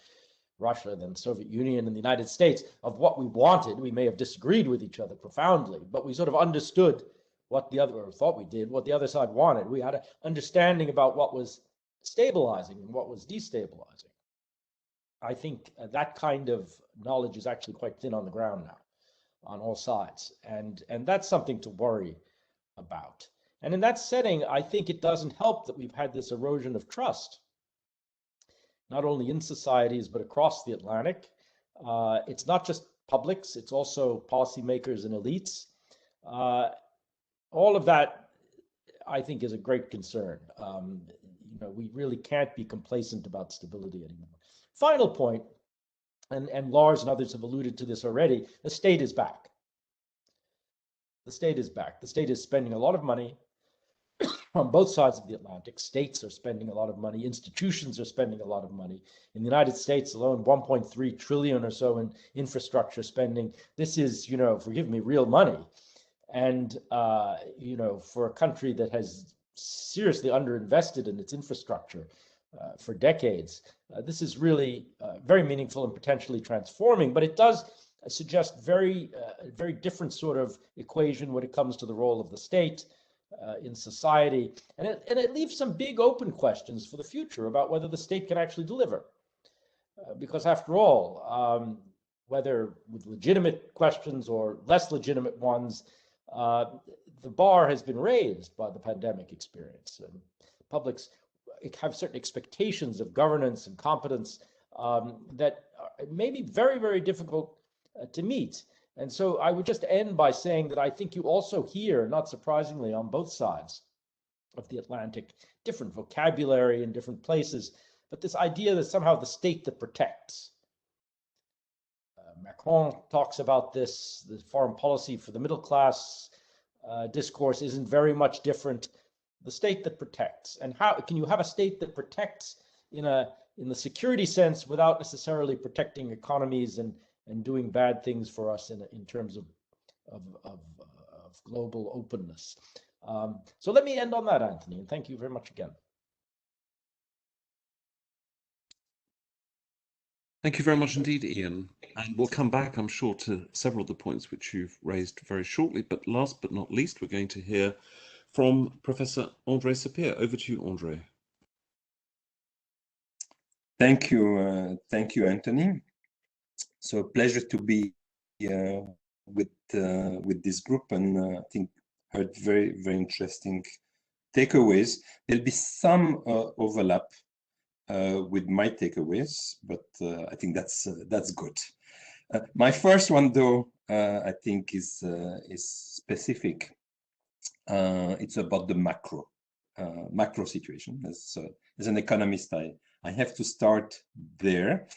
Russia than the Soviet Union and the United States of what we wanted. We may have disagreed with each other profoundly, but we sort of understood what the other, or thought we did, what the other side wanted. We had an understanding about what was stabilizing and what was destabilizing. I think that kind of knowledge is actually quite thin on the ground now on all sides. And that's something to worry about. And in that setting, I think it doesn't help that we've had this erosion of trust, not only in societies, but across the Atlantic. It's not just publics, it's also policymakers and elites. All of that, I think, is a great concern. We really can't be complacent about stability anymore. Final point, and Lars and others have alluded to this already, the state is back. The state is back. The state is spending a lot of money on both sides of the Atlantic. States are spending a lot of money. Institutions are spending a lot of money. In the United States alone, 1.3 trillion or so in infrastructure spending. This is, forgive me, real money. And, for a country that has seriously underinvested in its infrastructure for decades, this is really very meaningful and potentially transforming, but it does suggest very a very different sort of equation when it comes to the role of the state in society. And it leaves some big open questions for the future about whether the state can actually deliver. Because after all, whether with legitimate questions or less legitimate ones, the bar has been raised by the pandemic experience. And publics have certain expectations of governance and competence that may be very, very difficult to meet. And so I would just end by saying that I think you also hear, not surprisingly, on both sides of the Atlantic, different vocabulary in different places, but this idea that somehow the state that protects. Macron talks about this, the foreign policy for the middle class discourse isn't very much different. The state that protects, and how can you have a state that protects in the security sense without necessarily protecting economies and doing bad things for us in terms of global openness. So let me end on that, Anthony, and thank you very much again. Thank you very much indeed, Ian. And we'll come back, I'm sure, to several of the points which you've raised very shortly. But last but not least, we're going to hear from Professor Andrea Sapir. Over to you, Andrea. Thank you, Anthony. So pleasure to be with this group, and I think heard very, very interesting takeaways. There'll be some overlap with my takeaways, but I think that's good. My first one, though, I think is specific. It's about the macro situation. As an economist, I have to start there.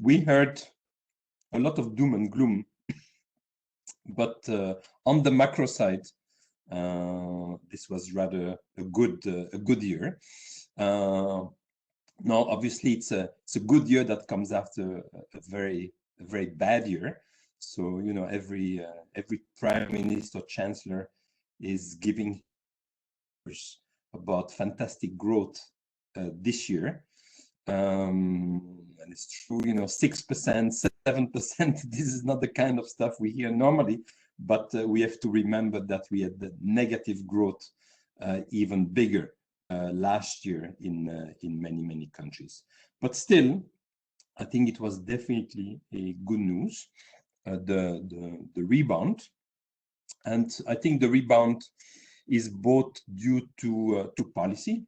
We heard a lot of doom and gloom, but on the macro side, this was rather a good year. Now, obviously, it's a good year that comes after a very bad year. So every prime minister or chancellor is giving about fantastic growth this year. And it's true, 6%, 7%. This is not the kind of stuff we hear normally, but we have to remember that we had the negative growth even bigger last year in many countries. But still, I think it was definitely a good news, the rebound. And I think the rebound is both due to policy.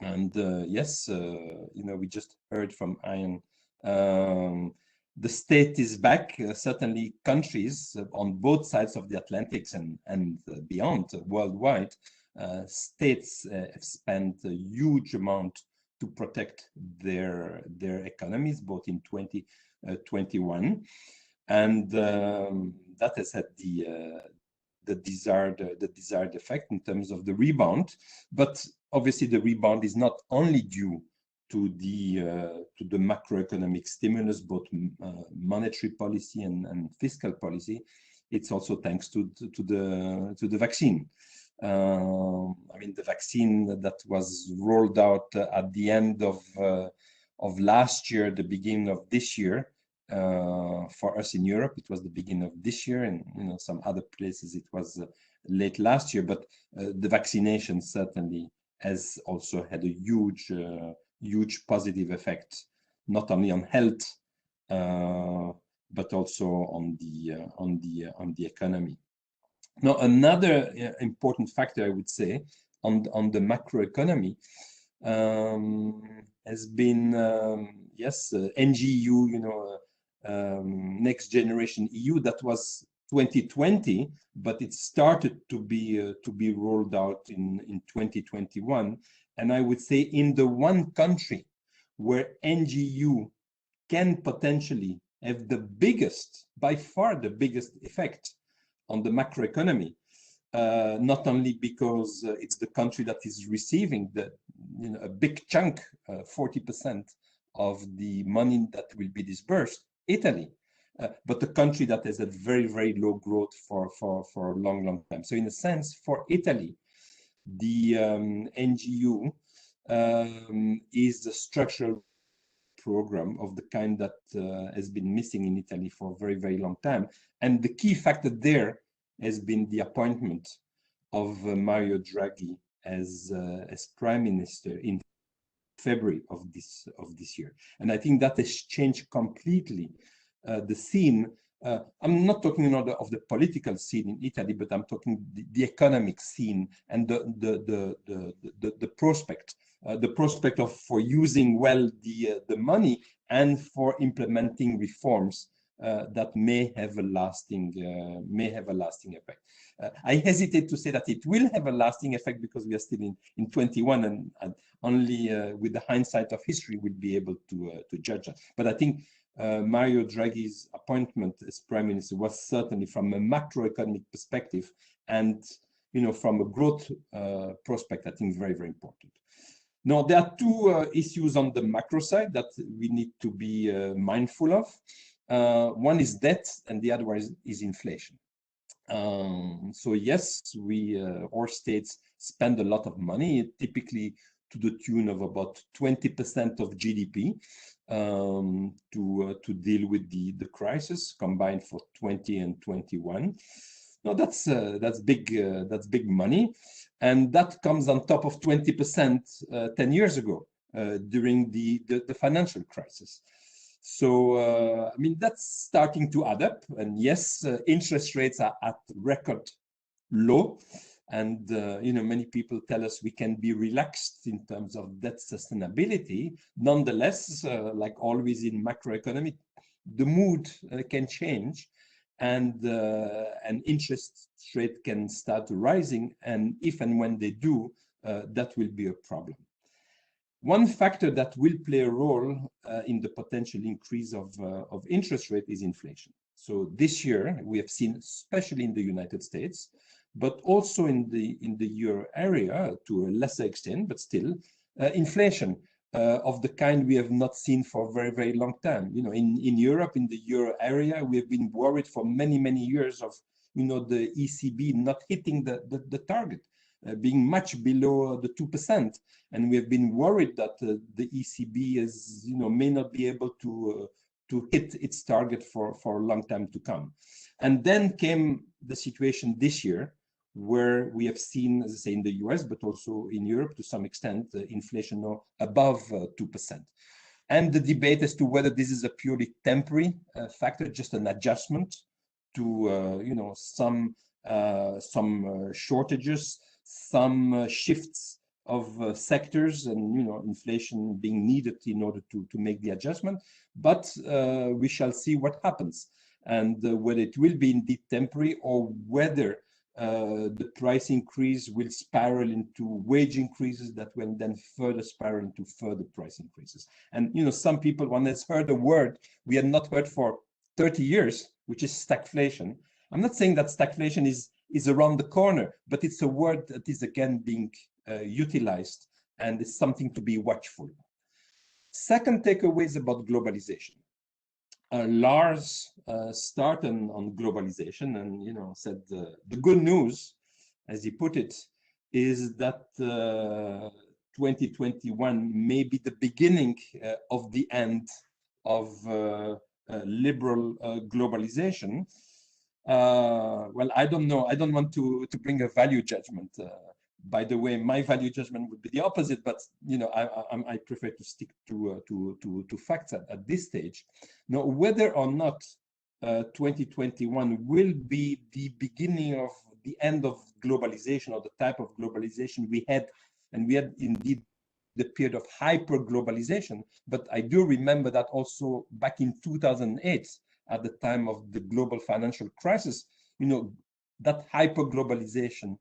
And yes, we just heard from Ian, the state is back. Certainly countries on both sides of the Atlantic and beyond, worldwide, states have spent a huge amount to protect their economies, both in 2021, and that has had the desired effect in terms of the rebound. But obviously, the rebound is not only due to the macroeconomic stimulus, both monetary policy and fiscal policy. It's also thanks to the vaccine. I mean, the vaccine that was rolled out at the end of last year, the beginning of this year. For us in Europe, it was the beginning of this year, and some other places it was late last year. But the vaccination certainly has also had a huge positive effect, not only on health, but also on the economy. Now, another important factor, I would say, on the macroeconomy has been yes, NGEU, Next Generation EU. That was 2020, but it started to be rolled out in 2021. And I would say in the one country where NGEU can potentially have the biggest, by far the biggest effect on the macroeconomy, not only because it's the country that is receiving a big chunk, 40% of the money that will be disbursed, Italy, but the country that has a very low growth for a long time. So in a sense, for Italy, the NGEU is the structural program of the kind that has been missing in Italy for a very, very long time. And the key factor there has been the appointment of Mario Draghi as Prime Minister in February of this year. And I think that has changed completely the scene. I'm not talking of the political scene in Italy, but I'm talking the economic scene and the prospect of for using well the money and for implementing reforms that may have a lasting effect. I hesitate to say that it will have a lasting effect because we are still in 21 and only with the hindsight of history we'll be able to judge that. But I think Mario Draghi's appointment as Prime Minister was certainly from a macroeconomic perspective and from a growth prospect, I think very, very important. Now, there are two issues on the macro side that we need to be mindful of. One is debt and the other one is inflation. So yes, our states spend a lot of money, typically to the tune of about 20% of GDP to deal with the crisis combined for 20 and 21. Now that's big money, and that comes on top of 20% 10 years ago during the financial crisis. So, I mean, that's starting to add up. And yes, interest rates are at record low. And, many people tell us we can be relaxed in terms of debt sustainability. Nonetheless, like always in macroeconomic, the mood can change and interest rate can start rising. And if and when they do, that will be a problem. One factor that will play a role in the potential increase of interest rate is inflation. So this year we have seen, especially in the United States, but also in the euro area to a lesser extent, but still, inflation of the kind we have not seen for a very, very long time. In Europe, in the euro area, we have been worried for many, many years of, the ECB not hitting the target. Being much below the 2%, and we have been worried that the ECB may not be able to hit its target for a long time to come. And then came the situation this year, where we have seen, as I say, in the US, but also in Europe to some extent, inflation now above 2%. And the debate as to whether this is a purely temporary factor, just an adjustment to some shortages, some shifts of sectors and inflation being needed in order to make the adjustment, but we shall see what happens and whether it will be indeed temporary or whether the price increase will spiral into wage increases that will then further spiral into further price increases. And some people, one has heard a word we had not heard for 30 years, which is stagflation. I'm not saying that stagflation is around the corner, but it's a word that is again being utilized and is something to be watchful. Second takeaway is about globalization. Lars started on globalization and said the good news, as he put it, is that 2021 may be the beginning of the end of liberal globalization. Well, I don't know. I don't want to bring a value judgment. By the way, my value judgment would be the opposite, but I prefer to stick to facts at this stage. Now, whether or not 2021 will be the beginning of the end of globalization or the type of globalization we had, and we had indeed the period of hyper globalization. But I do remember that also back in 2008, at the time of the global financial crisis, that hyper globalization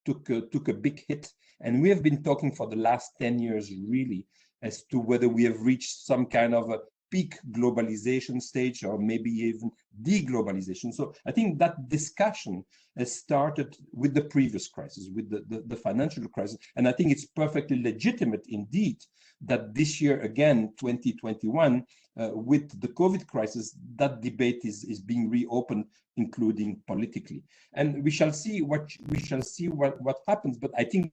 took a big hit. And we have been talking for the last 10 years really as to whether we have reached some kind of a peak globalization stage or maybe even deglobalization. So I think that discussion has started with the previous crisis, with the financial crisis. And I think it's perfectly legitimate indeed that this year, again, 2021, with the COVID crisis, that debate is being reopened, including politically. And we shall see what happens. But I think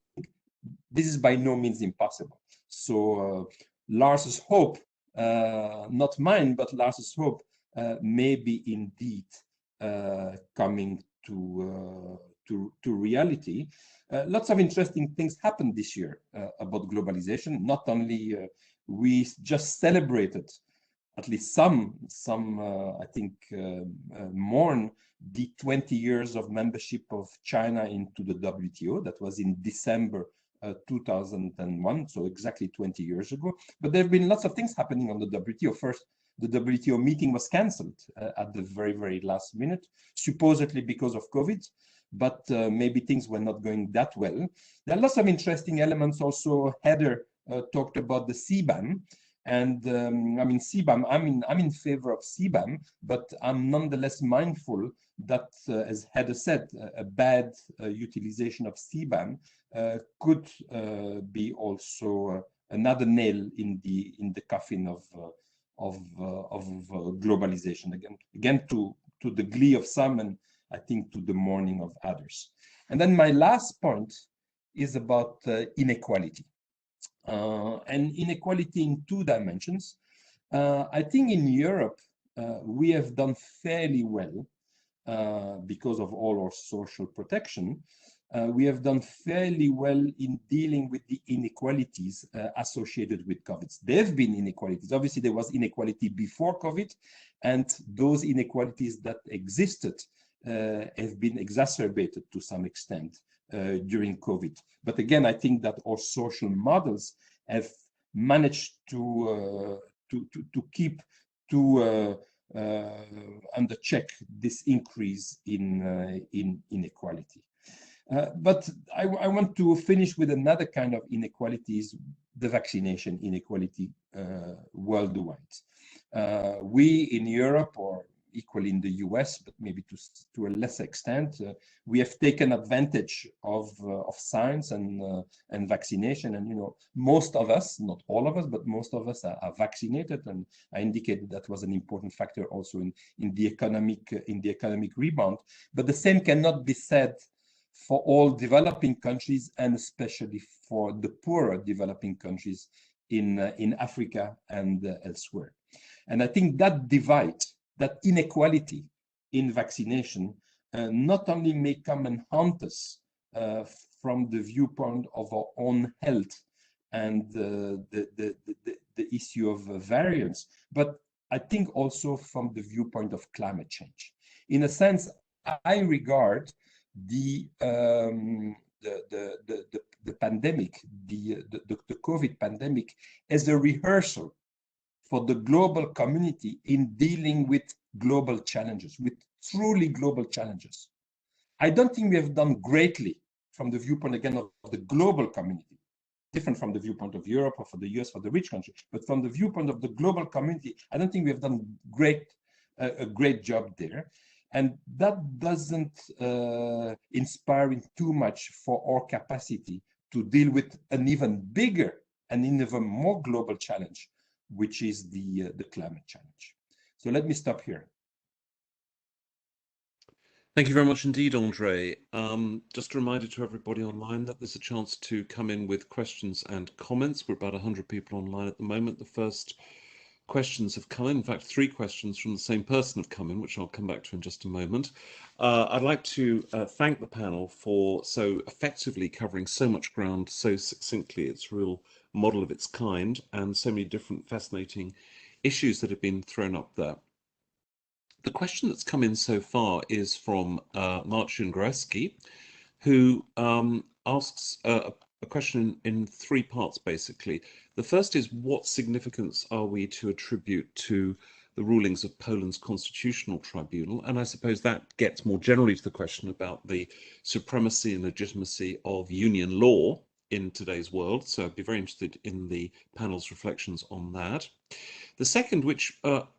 this is by no means impossible. So Lars's hope, not mine, but Lars's hope, may be indeed coming to reality. Lots of interesting things happened this year about globalization. Not only we just celebrated, at least some I think mourn the 20 years of membership of China into the WTO. That was in December 2001, so exactly 20 years ago. But there have been lots of things happening on the WTO. First, the WTO meeting was cancelled at the very, very last minute, supposedly because of COVID, but maybe things were not going that well. There are lots of interesting elements also. Heather talked about the CBAM, and I mean CBAM. I'm in favor of CBAM, but I'm nonetheless mindful that, as Heather said, a bad utilization of CBAM could be also another nail in the coffin of globalization. Again, to the glee of some, and I think to the mourning of others. And then my last point is about inequality. And inequality in two dimensions. I think in Europe, we have done fairly well because of all our social protection. We have done fairly well in dealing with the inequalities associated with COVID. There have been inequalities. Obviously, there was inequality before COVID, and those inequalities that existed have been exacerbated to some extent during COVID. But again, I think that our social models have managed to keep under check this increase in inequality. But I want to finish with another kind of inequalities, the vaccination inequality worldwide. We in Europe, or equally in the US, but maybe to a lesser extent, we have taken advantage of science and vaccination. And, you know, most of us, not all of us, but most of us are vaccinated. And I indicated that was an important factor also in the economic rebound. But the same cannot be said for all developing countries, and especially for the poorer developing countries in Africa and elsewhere. And I think that divide, that inequality in vaccination, not only may come and haunt us from the viewpoint of our own health and the issue of variance, but I think also from the viewpoint of climate change. In a sense, I regard the pandemic, the COVID pandemic, as a rehearsal for the global community in dealing with global challenges, with truly global challenges. I don't think we have done greatly from the viewpoint, again, of the global community, different from the viewpoint of Europe or for the US, for the rich country, but from the viewpoint of the global community, I don't think we have done a great job there. And that doesn't inspire too much for our capacity to deal with an even bigger and even more global challenge, which is the climate challenge. So let me stop here. Thank you very much indeed, Andre. Just a reminder to everybody online that there's a chance to come in with questions and comments. We're about 100 people online at the moment. The first questions have come in fact, 3 questions from the same person have come in, which I'll come back to in just a moment. I'd like to thank the panel for so effectively covering so much ground so succinctly. It's a real model of its kind, and so many different fascinating issues that have been thrown up there. The question that's come in so far is from Marcin Groeski, who asks a question in 3 parts, basically. The first is, what significance are we to attribute to the rulings of Poland's Constitutional Tribunal? And I suppose that gets more generally to the question about the supremacy and legitimacy of union law in today's world. So I'd be very interested in the panel's reflections on that. The second, which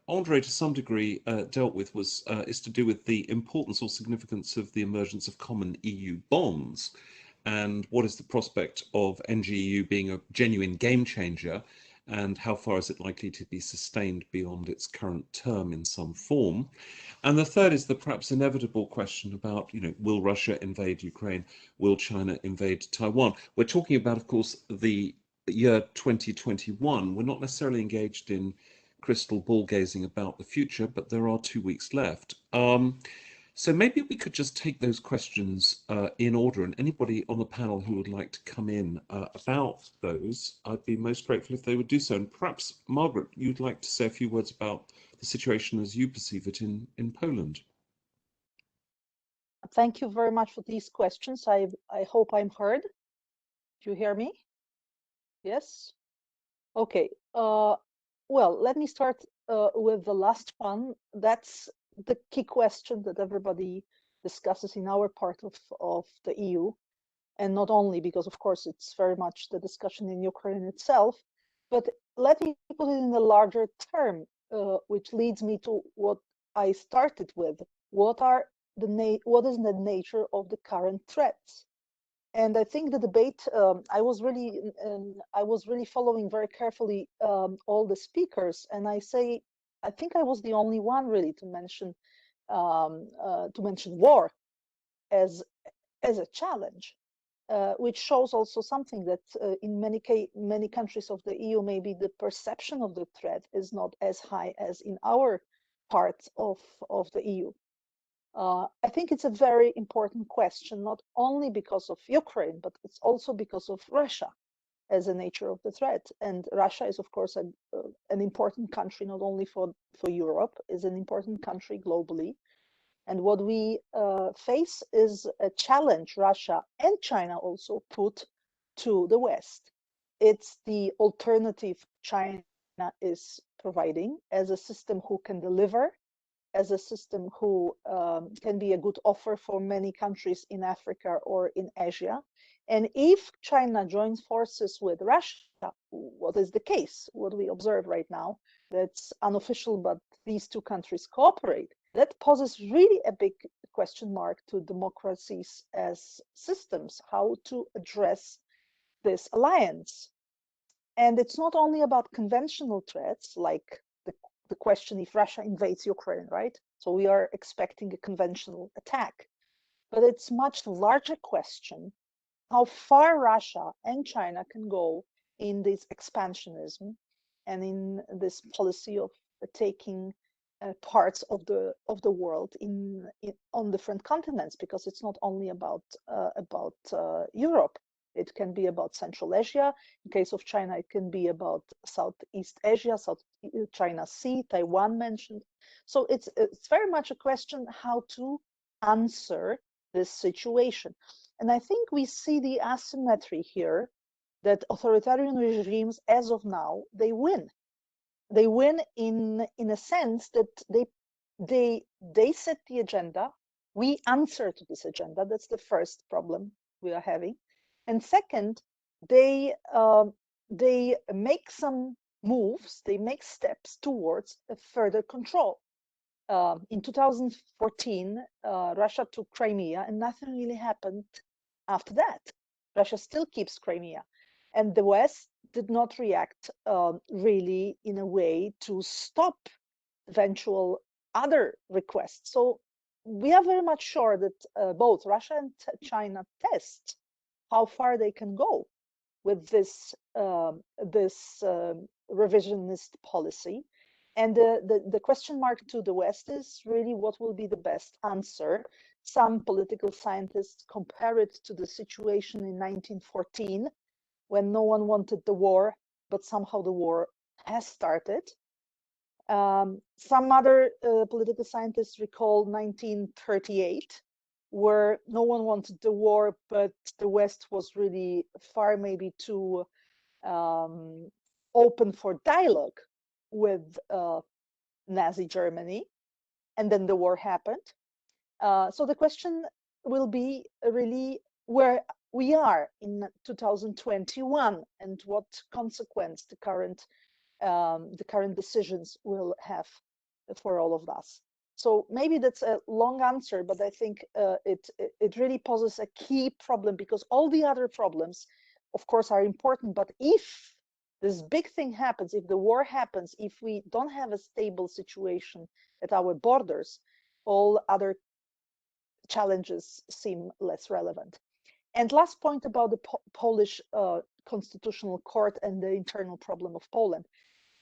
Andre to some degree dealt with, is to do with the importance or significance of the emergence of common EU bonds, and what is the prospect of NGEU being a genuine game changer, and how far is it likely to be sustained beyond its current term in some form. And the third is the perhaps inevitable question about, will Russia invade Ukraine? Will China invade Taiwan? We're talking about, of course, the year 2021. We're not necessarily engaged in crystal ball gazing about the future, but there are 2 weeks left. So maybe we could just take those questions in order, and anybody on the panel who would like to come in about those, I'd be most grateful if they would do so. And perhaps, Margaret, you'd like to say a few words about the situation as you perceive it in Poland. Thank you very much for these questions. I hope I'm heard. Do you hear me? Yes? Okay. Well, let me start with the last one. That's the key question that everybody discusses in our part of the EU. And not only because, of course, it's very much the discussion in Ukraine itself, but let me put it in a larger term, which leads me to what I started with. What is the nature of the current threats? And I think the debate, I was really following very carefully all the speakers, and I think I was the only one really to mention war as a challenge, which shows also something that in many countries of the EU, maybe the perception of the threat is not as high as in our part of the EU. I think it's a very important question, not only because of Ukraine, but it's also because of Russia as a nature of the threat. And Russia is, of course, an important country, not only for Europe, is an important country globally. And what we face is a challenge Russia and China also put to the West. It's the alternative China is providing as a system who can deliver, as a system who can be a good offer for many countries in Africa or in Asia. And if China joins forces with Russia, what is the case? What we observe right now, that's unofficial, but these two countries cooperate. That poses really a big question mark to democracies as systems, how to address this alliance. And it's not only about conventional threats like the question if Russia invades Ukraine, right? So we are expecting a conventional attack. But it's much larger question how far Russia and China can go in this expansionism and in this policy of taking parts of the world on different continents, because it's not only about Europe. It can be about Central Asia. In case of China, it can be about Southeast Asia, South China Sea, Taiwan mentioned. So it's very much a question how to answer this situation. And I think we see the asymmetry here, that authoritarian regimes, as of now, they win. They win in a sense that they set the agenda. We answer to this agenda. That's the first problem we are having. And second, they make some moves. They make steps towards a further control. In 2014, Russia took Crimea, and nothing really happened after that. Russia still keeps Crimea, and the West did not react really in a way to stop eventual other requests. So we are very much sure that both Russia and China test how far they can go with this revisionist policy. And the question mark to the West is really what will be the best answer. Some political scientists compare it to the situation in 1914, when no one wanted the war, but somehow the war has started. Some other political scientists recall 1938, where no one wanted the war, but the West was really far maybe too open for dialogue with Nazi Germany, and then the war happened. So the question will be really where we are in 2021 and what consequence the current decisions will have for all of us. So maybe that's a long answer, but I think it really poses a key problem, because all the other problems, of course, are important. But if this big thing happens, if the war happens, if we don't have a stable situation at our borders, all other challenges seem less relevant. And last point about the Polish Constitutional Court and the internal problem of Poland,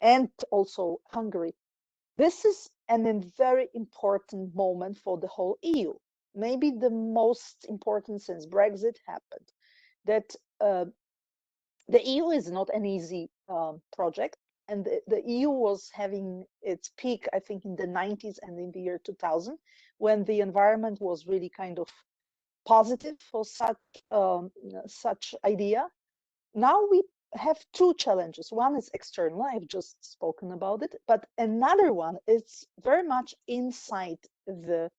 and also Hungary. This is a very important moment for the whole EU. Maybe the most important since Brexit happened. That the EU is not an easy project, and the EU was having its peak, I think, in the 90s and in the year 2000, when the environment was really kind of positive for such idea. Now we have two challenges. One is external, I've just spoken about it, but another one is very much inside the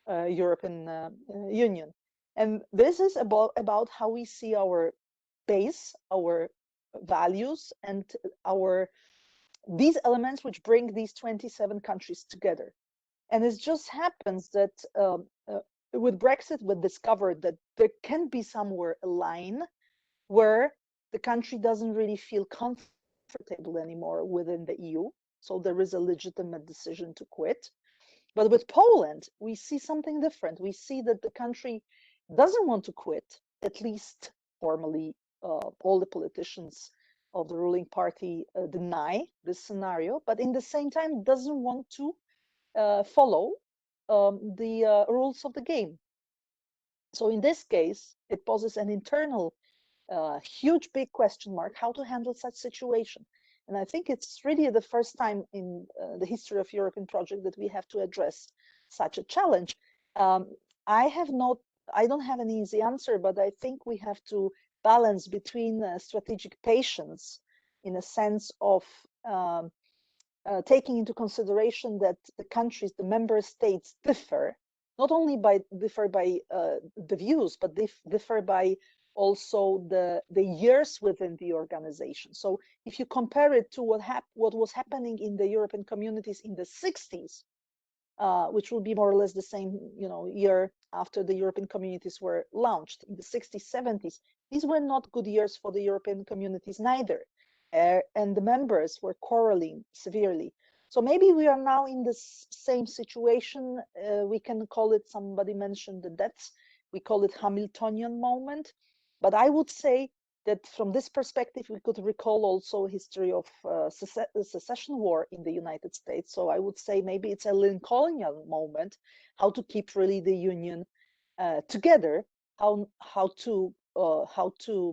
European Union. And this is about how we see our base, our values, and these elements which bring these 27 countries together. And it just happens that with Brexit, we discovered that there can be somewhere a line where the country doesn't really feel comfortable anymore within the EU. So there is a legitimate decision to quit. But with Poland, we see something different. We see that the country doesn't want to quit, at least formally. All the politicians of the ruling party deny this scenario, but in the same time doesn't want to follow the rules of the game. So in this case, it poses an internal huge big question mark how to handle such situation. And I think it's really the first time in the history of European project that we have to address such a challenge. I don't have an easy answer, but I think we have to balance between strategic patience in a sense of taking into consideration that the countries, the member states differ, not only differ by the views, but differ by also the years within the organization. So if you compare it to what was happening in the European communities in the 60s, which will be more or less the same year after the European communities were launched, in the 60s, 70s, these were not good years for the European communities neither. And the members were quarreling severely. So maybe we are now in the same situation. We can call it, somebody mentioned the deaths, we call it Hamiltonian moment. But I would say that from this perspective, we could recall also history of the secession war in the United States. So I would say maybe it's a Lincolnian moment, how to keep really the union together, how to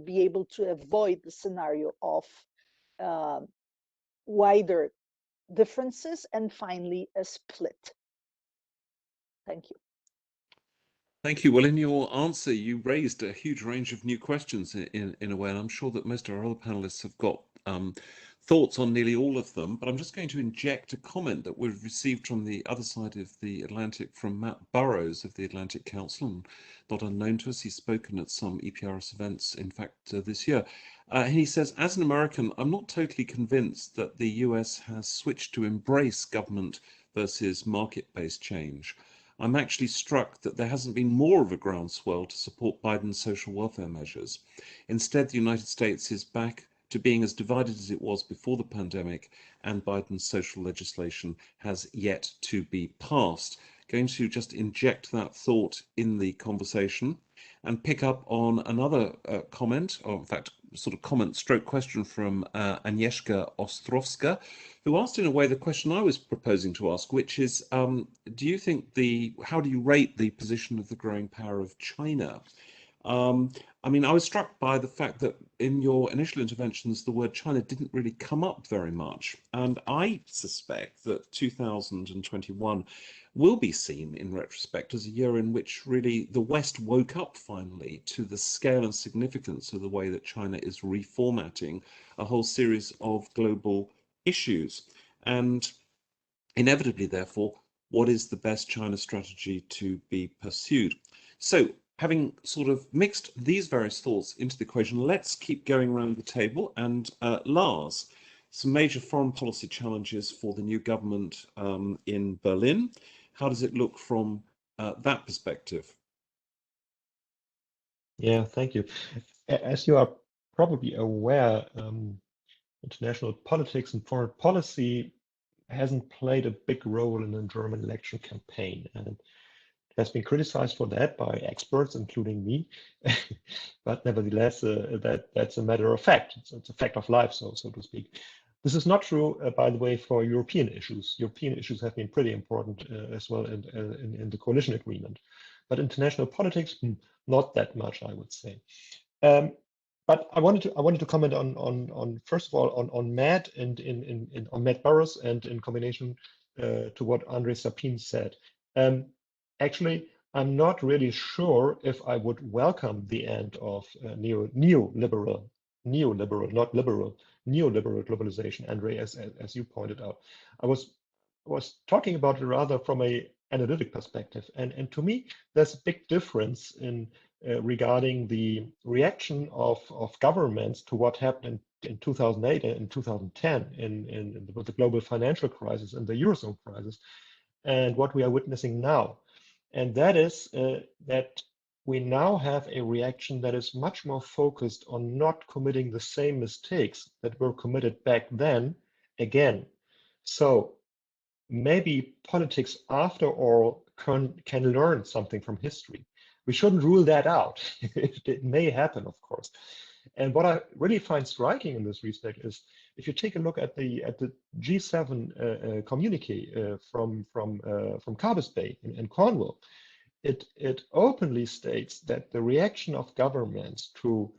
be able to avoid the scenario of wider differences and finally a split. Thank you. Thank you. Well, in your answer, you raised a huge range of new questions in a way, and I'm sure that most of our other panelists have got thoughts on nearly all of them, but I'm just going to inject a comment that we've received from the other side of the Atlantic from Matt Burrows of the Atlantic Council, and not unknown to us, he's spoken at some EPRS events, in fact, this year. He says, as an American, I'm not totally convinced that the US has switched to embrace government versus market-based change. I'm actually struck that there hasn't been more of a groundswell to support Biden's social welfare measures. Instead, the United States is back to being as divided as it was before the pandemic, and Biden's social legislation has yet to be passed. Going to just inject that thought in the conversation and pick up on another comment, or in fact, sort of comment stroke question from Agnieszka Ostrowska, who asked in a way the question I was proposing to ask, which is, do you think how do you rate the position of the growing power of China? I mean, I was struck by the fact that in your initial interventions, the word China didn't really come up very much. And I suspect that 2021 will be seen in retrospect as a year in which really the West woke up finally to the scale and significance of the way that China is reformatting a whole series of global issues. And inevitably, therefore, what is the best China strategy to be pursued? So, having sort of mixed these various thoughts into the equation, let's keep going around the table. And Lars, some major foreign policy challenges for the new government in Berlin. How does it look from that perspective? Yeah, thank you. As you are probably aware, international politics and foreign policy hasn't played a big role in the German election campaign. And has been criticized for that by experts, including me, but nevertheless, that's a matter of fact. It's a fact of life, so to speak. This is not true, by the way, for European issues. European issues have been pretty important as well in the coalition agreement, but international politics, not that much, I would say. But I wanted to comment on first of all on Matt and on Matt Burrows and in combination to what Andre Sapin said. Actually, I'm not really sure if I would welcome the end of neoliberal, not liberal, neoliberal globalization, Andre, as you pointed out. I was talking about it rather from a analytic perspective, and to me, there's a big difference in regarding the reaction of governments to what happened in 2008 and 2010 with the global financial crisis and the Eurozone crisis, and what we are witnessing now. And that is that we now have a reaction that is much more focused on not committing the same mistakes that were committed back then again. So maybe politics, after all, can learn something from history. We shouldn't rule that out. It may happen, of course. And what I really find striking in this respect is if you take a look at the G7 communique from Carbis Bay in Cornwall, it openly states that the reaction of governments to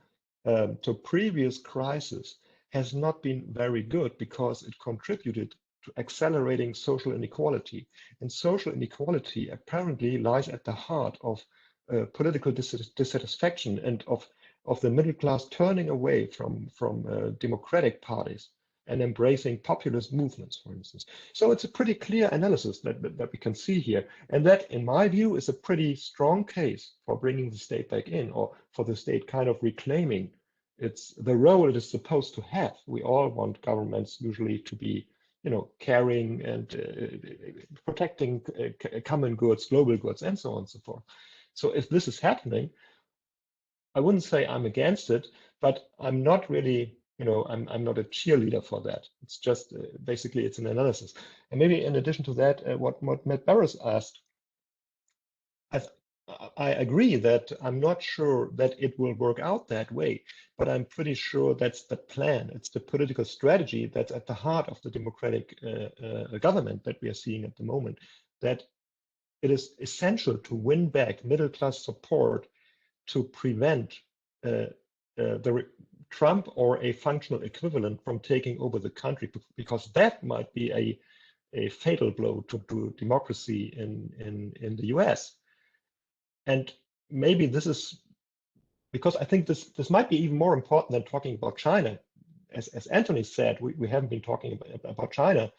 previous crises has not been very good because it contributed to accelerating social inequality. And social inequality apparently lies at the heart of political dissatisfaction and of the middle class turning away from democratic parties and embracing populist movements, for instance. So it's a pretty clear analysis that we can see here. And that, in my view, is a pretty strong case for bringing the state back in, or for the state kind of reclaiming the role it is supposed to have. We all want governments usually to be, caring and protecting common goods, global goods, and so on and so forth. So if this is happening, I wouldn't say I'm against it, but I'm not really, I'm not a cheerleader for that. It's just basically it's an analysis. And maybe in addition to that, what Matt Burrows asked, I agree that I'm not sure that it will work out that way, but I'm pretty sure that's the plan. It's the political strategy that's at the heart of the democratic government that we are seeing at the moment, that it is essential to win back middle-class support to prevent Trump or a functional equivalent from taking over the country, because that might be a fatal blow to democracy in the US. And maybe this is because I think this might be even more important than talking about China. As Anthony said, we haven't been talking about China.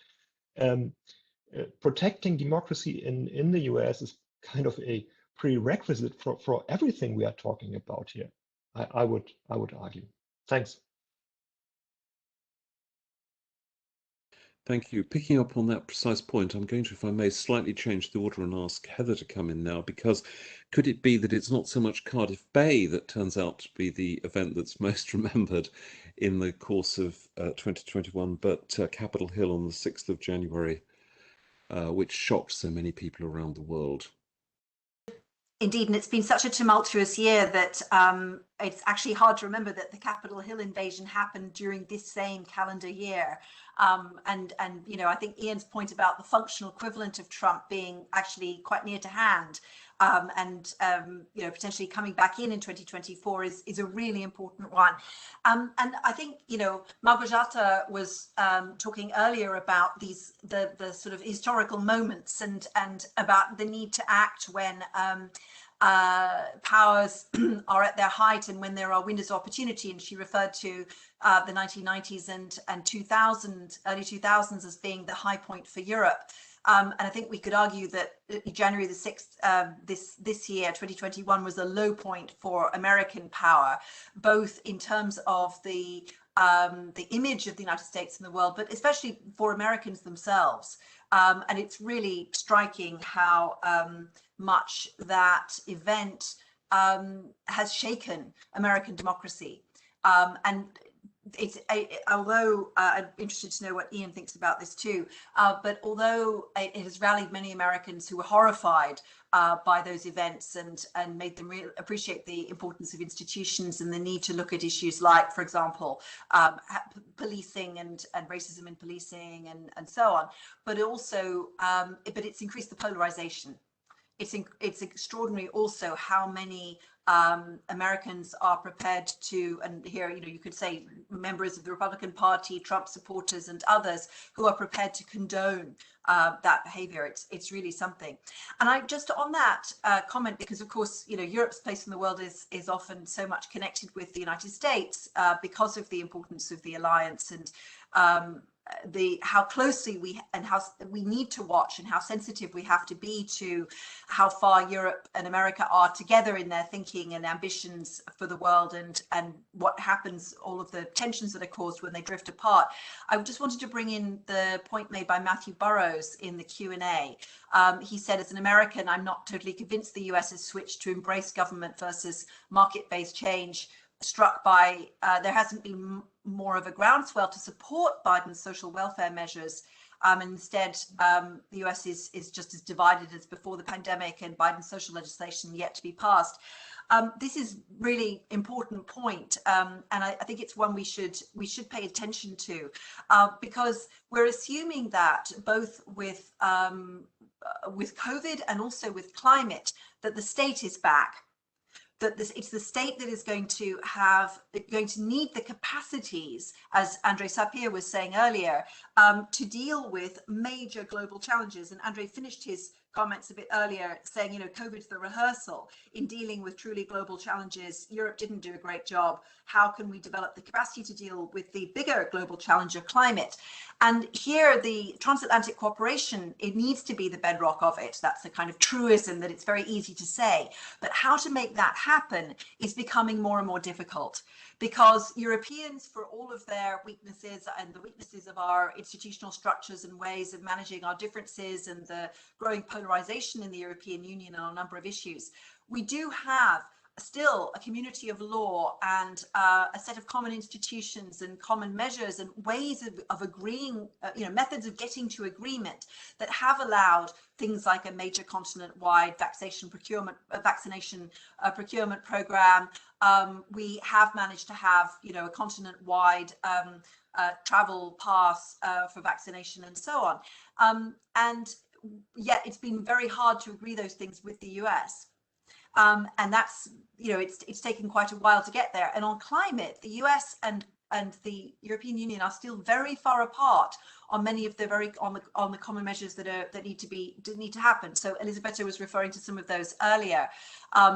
Protecting democracy in the US is kind of a prerequisite for everything we are talking about here. I would argue. Thanks. Thank you. Picking up on that precise point, I'm going to, if I may, slightly change the order and ask Heather to come in now, because could it be that it's not so much Cardiff Bay that turns out to be the event that's most remembered in the course of 2021, but Capitol Hill on the 6th of January, which shocked so many people around the world? Indeed, and it's been such a tumultuous year that it's actually hard to remember that the Capitol Hill invasion happened during this same calendar year. And I think Ian's point about the functional equivalent of Trump being actually quite near to hand, and potentially coming back in 2024 is a really important one. And I think Małgorzata was talking earlier about the sort of historical moments and about the need to act when powers are at their height and when there are windows of opportunity. And she referred to the 1990s and early 2000s as being the high point for Europe. And I think we could argue that January the 6th, this year, 2021, was a low point for American power, both in terms of the image of the United States in the world, but especially for Americans themselves. And it's really striking how much that event has shaken American democracy. And although I'm interested to know what Ian thinks about this too, but although it has rallied many Americans who were horrified by those events and made them appreciate the importance of institutions and the need to look at issues like, for example, policing and racism in policing and so on, but also, but it's increased the polarization. It's extraordinary also how many Americans are prepared to, and here, you know, you could say members of the Republican Party, Trump supporters and others who are prepared to condone that behavior. It's really something. And I just on that comment, because of course, you know, Europe's place in the world is often so much connected with the United States because of the importance of the alliance and how closely we need to watch and how sensitive we have to be to how far Europe and America are together in their thinking and ambitions for the world and what happens, all of the tensions that are caused when they drift apart. I just wanted to bring in the point made by Matthew Burrows in the Q&A. He said, as an American, I'm not totally convinced the US has switched to embrace government versus market-based change, struck by there hasn't been more of a groundswell to support Biden's social welfare measures. Instead, the US is just as divided as before the pandemic, and Biden's social legislation yet to be passed. This is really important point, and I think it's one we should pay attention to, because we're assuming that both with COVID and also with climate, that the state is back. That it's the state that is going to need the capacities, as Andrea Sapir was saying earlier, to deal with major global challenges. And Andrea finished his comments a bit earlier saying, you know, COVID's the rehearsal in dealing with truly global challenges. Europe didn't do a great job. How can we develop the capacity to deal with the bigger global challenge of climate? And here the transatlantic cooperation, it needs to be the bedrock of it. That's a kind of truism that it's very easy to say, but how to make that happen is becoming more and more difficult, because Europeans, for all of their weaknesses and the weaknesses of our institutional structures and ways of managing our differences and the growing polarization in the European Union on a number of issues, we do have still a community of law and a set of common institutions and common measures and ways of agreeing, you know, methods of getting to agreement that have allowed things like a major continent-wide vaccination procurement program. We have managed to have, you know, a continent-wide travel pass for vaccination and so on. And yet it's been very hard to agree those things with the US. And that's, you know, it's taken quite a while to get there. And on climate, the US and the European Union are still very far apart on many of the on the common measures that need to happen. So Elisabetta was referring to some of those earlier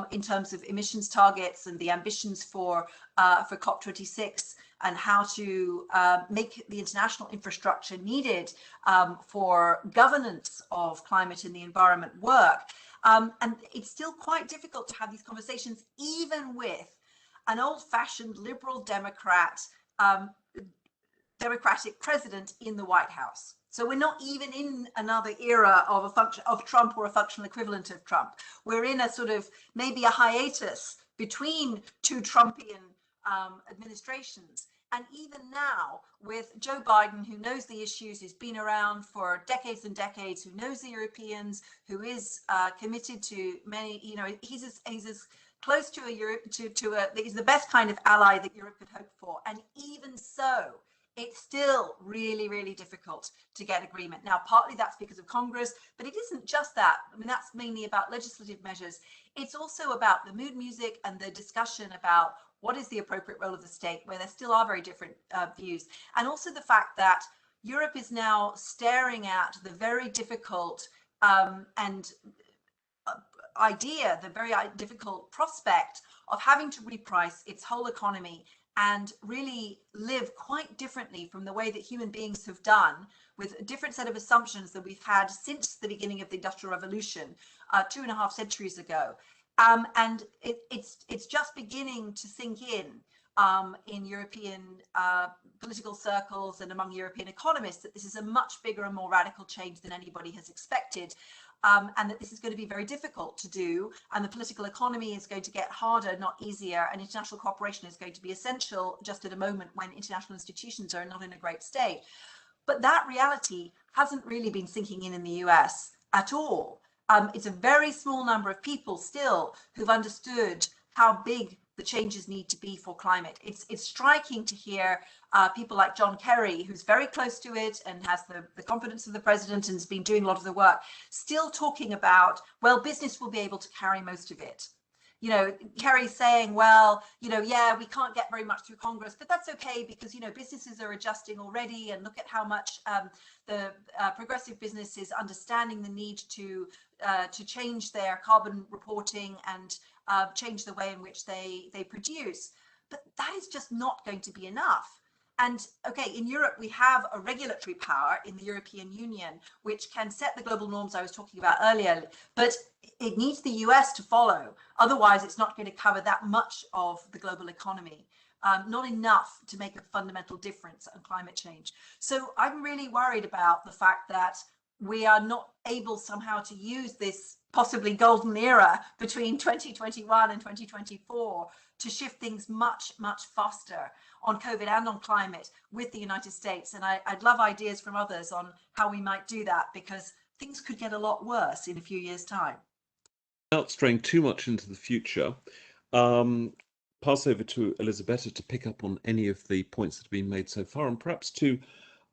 in terms of emissions targets and the ambitions for COP26 and how to make the international infrastructure needed for governance of climate and the environment work. And it's still quite difficult to have these conversations, even with an old-fashioned liberal democratic president in the White House. So we're not even in another era of Trump or a functional equivalent of Trump. We're in a sort of maybe a hiatus between two Trumpian administrations. And even now, with Joe Biden, who knows the issues, who's been around for decades and decades, who knows the Europeans, who is committed to many, you know, he's as close to he's the best kind of ally that Europe could hope for. And even so, it's still really, really difficult to get agreement. Now, partly that's because of Congress, but it isn't just that. I mean, that's mainly about legislative measures. It's also about the mood music and the discussion about what is the appropriate role of the state, where there still are very different views. And also the fact that Europe is now staring at the very difficult the very difficult prospect of having to reprice its whole economy and really live quite differently from the way that human beings have done, with a different set of assumptions that we've had since the beginning of the Industrial Revolution 2.5 centuries ago. And it's just beginning to sink in European political circles and among European economists that this is a much bigger and more radical change than anybody has expected. and that this is going to be very difficult to do, and the political economy is going to get harder, not easier, and international cooperation is going to be essential just at a moment when international institutions are not in a great state. But that reality hasn't really been sinking in the US at all. It's a very small number of people still who've understood how big the changes need to be for climate. It's striking to hear people like John Kerry, who's very close to it and has the confidence of the president and has been doing a lot of the work, still talking about, well, business will be able to carry most of it. You know, Kerry's saying, well, you know, yeah, we can't get very much through Congress, but that's okay because, you know, businesses are adjusting already, and look at how much the progressive business is understanding the need to change their carbon reporting and change the way in which they produce. But that is just not going to be enough. And okay, in Europe, we have a regulatory power in the European Union, which can set the global norms I was talking about earlier, but it needs the US to follow. Otherwise, it's not going to cover that much of the global economy, not enough to make a fundamental difference on climate change. So I'm really worried about the fact that we are not able somehow to use this possibly golden era between 2021 and 2024 to shift things much, much faster on COVID and on climate with the United States. And I'd love ideas from others on how we might do that, because things could get a lot worse in a few years' time. Without straying too much into the future, pass over to Elisabetta to pick up on any of the points that have been made so far, and perhaps to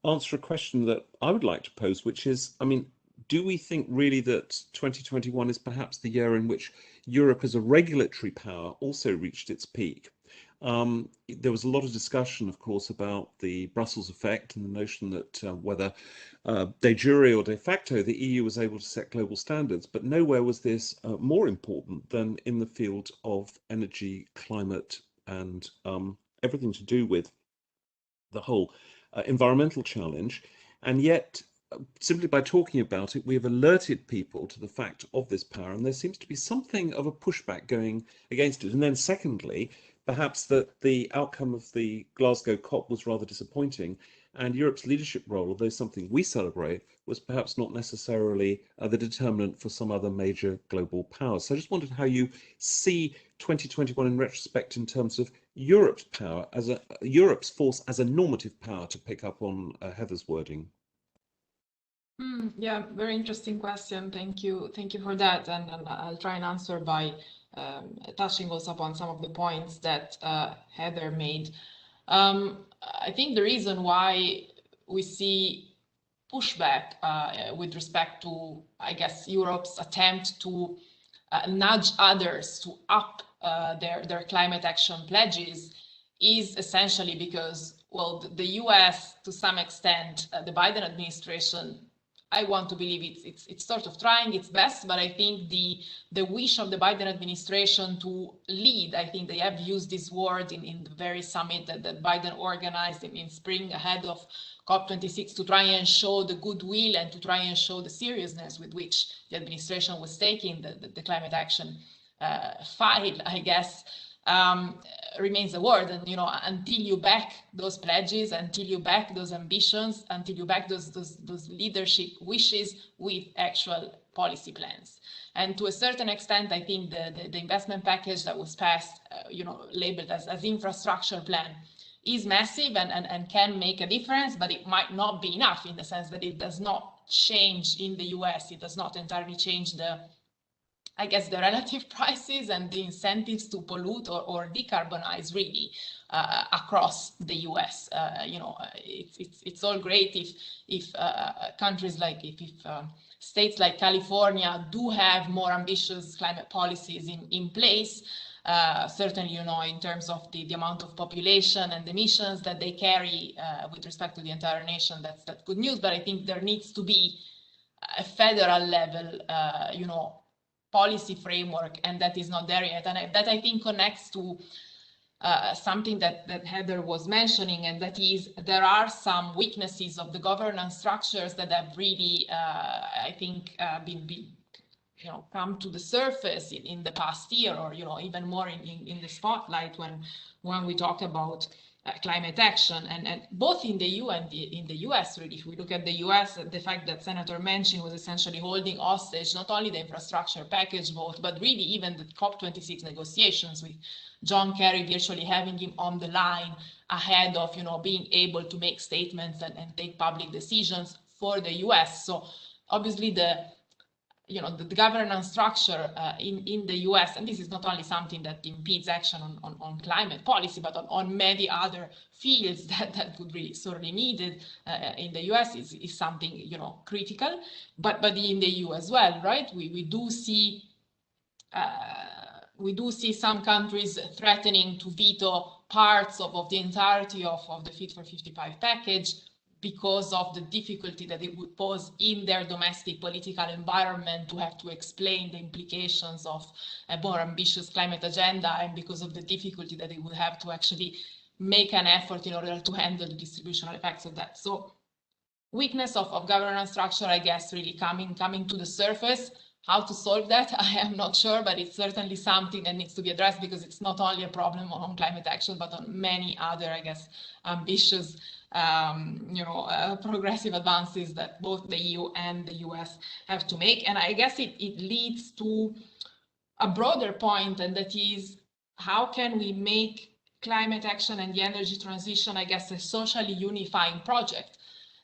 answer a question that I would like to pose, which is, I mean, do we think really that 2021 is perhaps the year in which Europe as a regulatory power also reached its peak? There was a lot of discussion, of course, about the Brussels effect and the notion that whether de jure or de facto the EU was able to set global standards, but nowhere was this more important than in the field of energy, climate, and everything to do with the whole environmental challenge. And yet, simply by talking about it, we have alerted people to the fact of this power, and there seems to be something of a pushback going against it. And then secondly, perhaps that the outcome of the Glasgow COP was rather disappointing, and Europe's leadership role, although something we celebrate, was perhaps not necessarily the determinant for some other major global powers. So I just wondered how you see 2021 in retrospect in terms of Europe's power as Europe's force as a normative power, to pick up on Heather's wording. Yeah, very interesting question. Thank you for that, and I'll try and answer by touching also upon some of the points that Heather made. I think the reason why we see pushback with respect to, I guess, Europe's attempt to nudge others to up their climate action pledges is essentially because, well, the US, to some extent, the Biden administration, I want to believe it's sort of trying its best, but I think the wish of the Biden administration to lead, I think they have used this word in the very summit that Biden organized in spring ahead of COP26, to try and show the goodwill and to try and show the seriousness with which the administration was taking the climate action file, I guess. Remains a word, and until you back those pledges, until you back those ambitions, until you back those leadership wishes with actual policy plans. And to a certain extent, I think the investment package that was passed, labeled as infrastructure plan, is massive and can make a difference, but it might not be enough, in the sense that it does not change in the US. It does not entirely change the relative prices and the incentives to pollute or decarbonize really across the US. It's all great if countries like if states like California do have more ambitious climate policies in place. Certainly, in terms of the amount of population and emissions that they carry with respect to the entire nation, that's good news. But I think there needs to be a federal level, policy framework, and that is not there yet. And that I think connects to something that Heather was mentioning, and that is there are some weaknesses of the governance structures that have really, I think, been come to the surface in the past year, or even more in the spotlight when we talk about climate action, and both in the EU and in the US. Really, if we look at the US, the fact that Senator Manchin was essentially holding hostage not only the infrastructure package vote, but really even the COP26 negotiations, with John Kerry virtually having him on the line ahead of being able to make statements and take public decisions for the US. So obviously the governance structure in the US, and this is not only something that impedes action on climate policy, but on many other fields that would be sorely needed in the US, is something critical. But in the EU as well, right? We do see some countries threatening to veto parts of the entirety of the Fit for 55 package, because of the difficulty that it would pose in their domestic political environment to have to explain the implications of a more ambitious climate agenda, and because of the difficulty that it would have to actually make an effort in order to handle the distributional effects of that. So weakness of governance structure, I guess, really coming to the surface. How to solve that, I am not sure, but it's certainly something that needs to be addressed, because it's not only a problem on climate action, but on many other, I guess, ambitious progressive advances that both the EU and the US have to make. And I guess it leads to a broader point, and that is, how can we make climate action and the energy transition, I guess, a socially unifying project?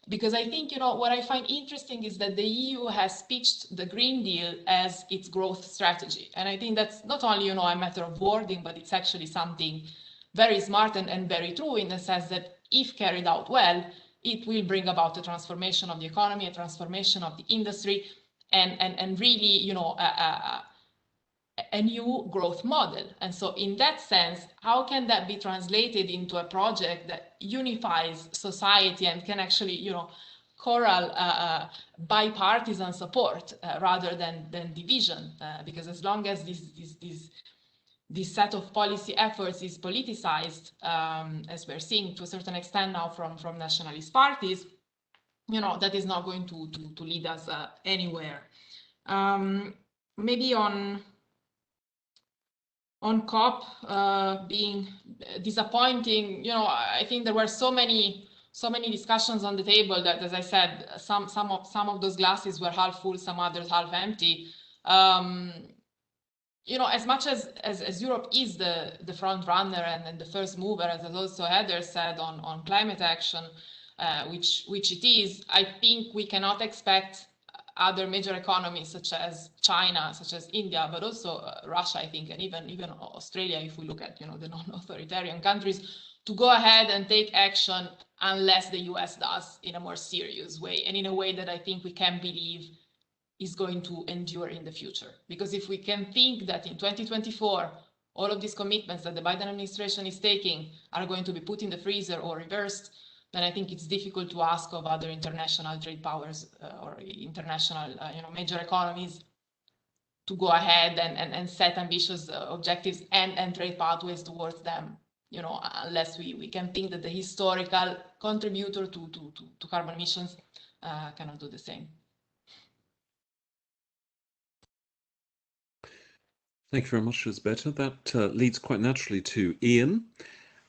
Because I think, what I find interesting is that the EU has pitched the Green Deal as its growth strategy. And I think that's not only, a matter of wording, but it's actually something very smart and very true, in the sense that if carried out well, it will bring about a transformation of the economy, a transformation of the industry, and really, a new growth model. And so in that sense, how can that be translated into a project that unifies society and can actually, corral bipartisan support rather than division? Because as long as this set of policy efforts is politicized, as we're seeing to a certain extent now from nationalist parties, that is not going to lead us anywhere. Maybe on COP being disappointing, I think there were so many discussions on the table that, as I said, some of those glasses were half full, some others half empty. As much as Europe is the front runner and the first mover, as also Heather said, on climate action, which it is, I think we cannot expect other major economies such as China, such as India, but also Russia, I think, and even Australia, if we look at the non-authoritarian countries, to go ahead and take action unless the US does in a more serious way, and in a way that I think we can believe is going to endure in the future. Because if we can think that in 2024, all of these commitments that the Biden administration is taking are going to be put in the freezer or reversed, then I think it's difficult to ask of other international trade powers or international major economies to go ahead and set ambitious objectives and trade pathways towards them, unless we can think that the historical contributor to carbon emissions cannot do the same. Thank you very much, Lisbetta. That leads quite naturally to Ian.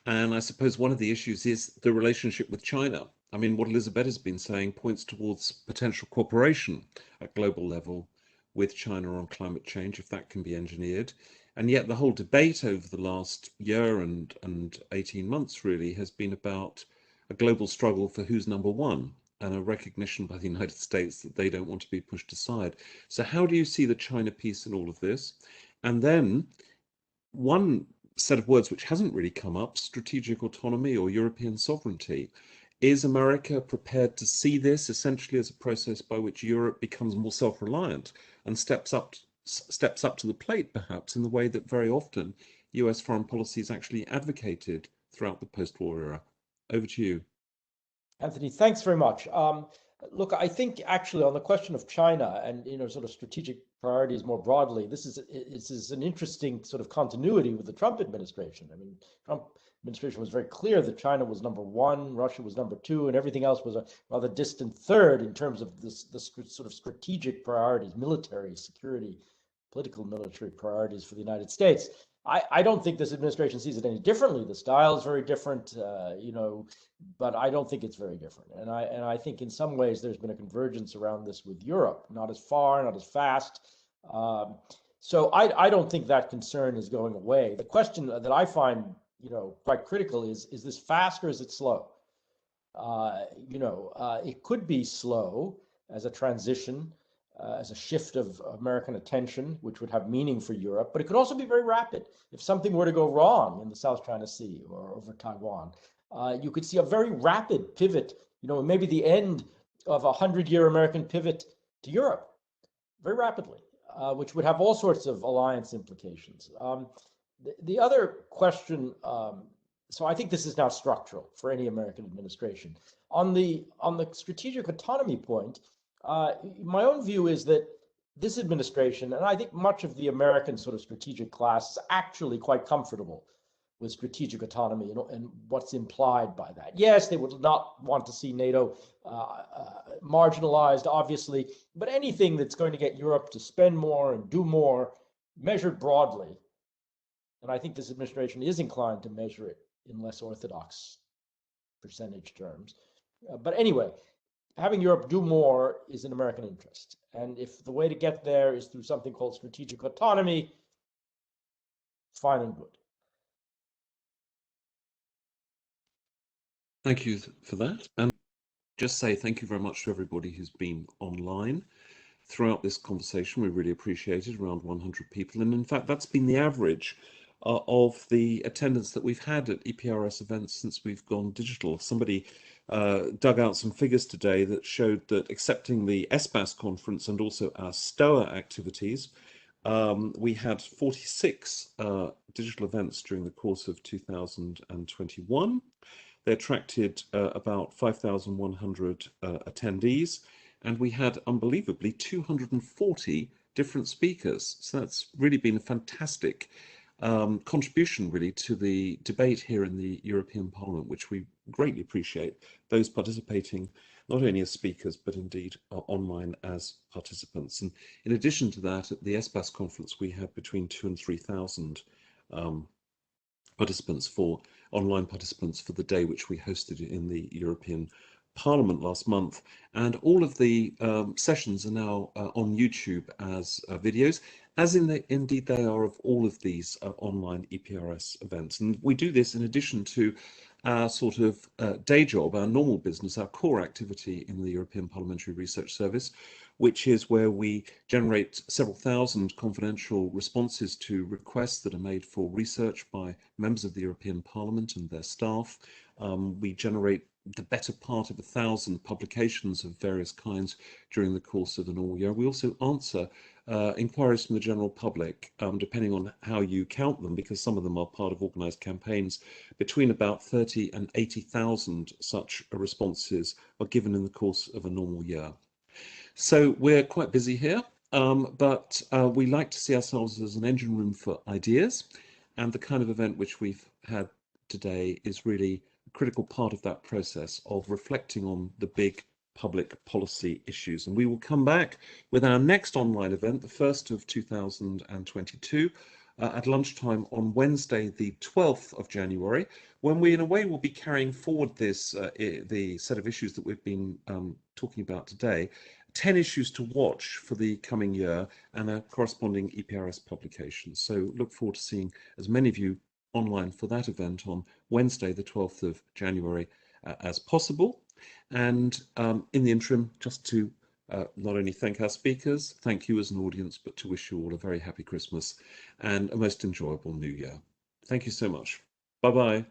And I suppose one of the issues is the relationship with China. I mean, what Elizabeth has been saying points towards potential cooperation at global level with China on climate change, if that can be engineered. And yet the whole debate over the last year and 18 months really has been about a global struggle for who's number one, and a recognition by the United States that they don't want to be pushed aside. So how do you see the China piece in all of this? And then one set of words which hasn't really come up, strategic autonomy or European sovereignty. Is America prepared to see this essentially as a process by which Europe becomes more self-reliant and steps up to the plate, perhaps, in the way that very often US foreign policy is actually advocated throughout the post-war era? Over to you. Anthony, thanks very much. Look, I think actually on the question of China and sort of strategic priorities more broadly, this is an interesting sort of continuity with the Trump administration. I mean, Trump administration was very clear that China was number one, Russia was number two, and everything else was a rather distant third in terms of the sort of strategic priorities, military, security, political military priorities for the United States. I don't think this administration sees it any differently. The style is very different, but I don't think it's very different. And I think in some ways there's been a convergence around this with Europe, not as far, not as fast. So I don't think that concern is going away. The question that I find, quite critical is this fast or is it slow? It could be slow as a transition, as a shift of American attention, which would have meaning for Europe, but it could also be very rapid. If something were to go wrong in the South China Sea or over Taiwan, you could see a very rapid pivot, maybe the end of a 100-year American pivot to Europe, very rapidly, which would have all sorts of alliance implications. The other question, so I think this is now structural for any American administration. On the strategic autonomy point, my own view is that this administration, and I think much of the American sort of strategic class, is actually quite comfortable with strategic autonomy and what's implied by that. Yes, they would not want to see NATO marginalized, obviously, but anything that's going to get Europe to spend more and do more, measured broadly, and I think this administration is inclined to measure it in less orthodox percentage terms. But anyway, having Europe do more is in American interest. And if the way to get there is through something called strategic autonomy, fine and good. Thank you for that. And just say thank you very much to everybody who's been online throughout this conversation. We really appreciate it, around 100 people. And in fact, that's been the average of the attendance that we've had at EPRS events since we've gone digital. Somebody dug out some figures today that showed that, accepting the ESPAS conference and also our STOA activities, we had 46 digital events during the course of 2021. They attracted about 5,100 attendees, and we had, unbelievably, 240 different speakers. So that's really been a fantastic contribution, really, to the debate here in the European Parliament, which we greatly appreciate, those participating not only as speakers, but indeed online as participants. And in addition to that, at the ESPAS conference, we had between 2,000 and 3,000 online participants for the day which we hosted in the European Parliament last month. And all of the sessions are now on YouTube as videos, as indeed they are of all of these online EPRS events. And we do this in addition to our sort of day job, our normal business, our core activity in the European Parliamentary Research Service, which is where we generate several thousand confidential responses to requests that are made for research by members of the European Parliament and their staff. We generate the better part of 1,000 publications of various kinds during the course of an all year. We also answer inquiries from the general public, depending on how you count them, because some of them are part of organised campaigns. Between about 30 and 80,000 such responses are given in the course of a normal year. So we're quite busy here, but we like to see ourselves as an engine room for ideas, and the kind of event which we've had today is really a critical part of that process of reflecting on the big public policy issues. And we will come back with our next online event, the first of 2022, at lunchtime on Wednesday, the 12th of January, when we, in a way, will be carrying forward this the set of issues that we've been talking about today. 10 issues to watch for the coming year and a corresponding EPRS publication. So look forward to seeing as many of you online for that event on Wednesday, the 12th of January, as possible. And in the interim, just to not only thank our speakers, thank you as an audience, but to wish you all a very happy Christmas and a most enjoyable New Year. Thank you so much. Bye-bye.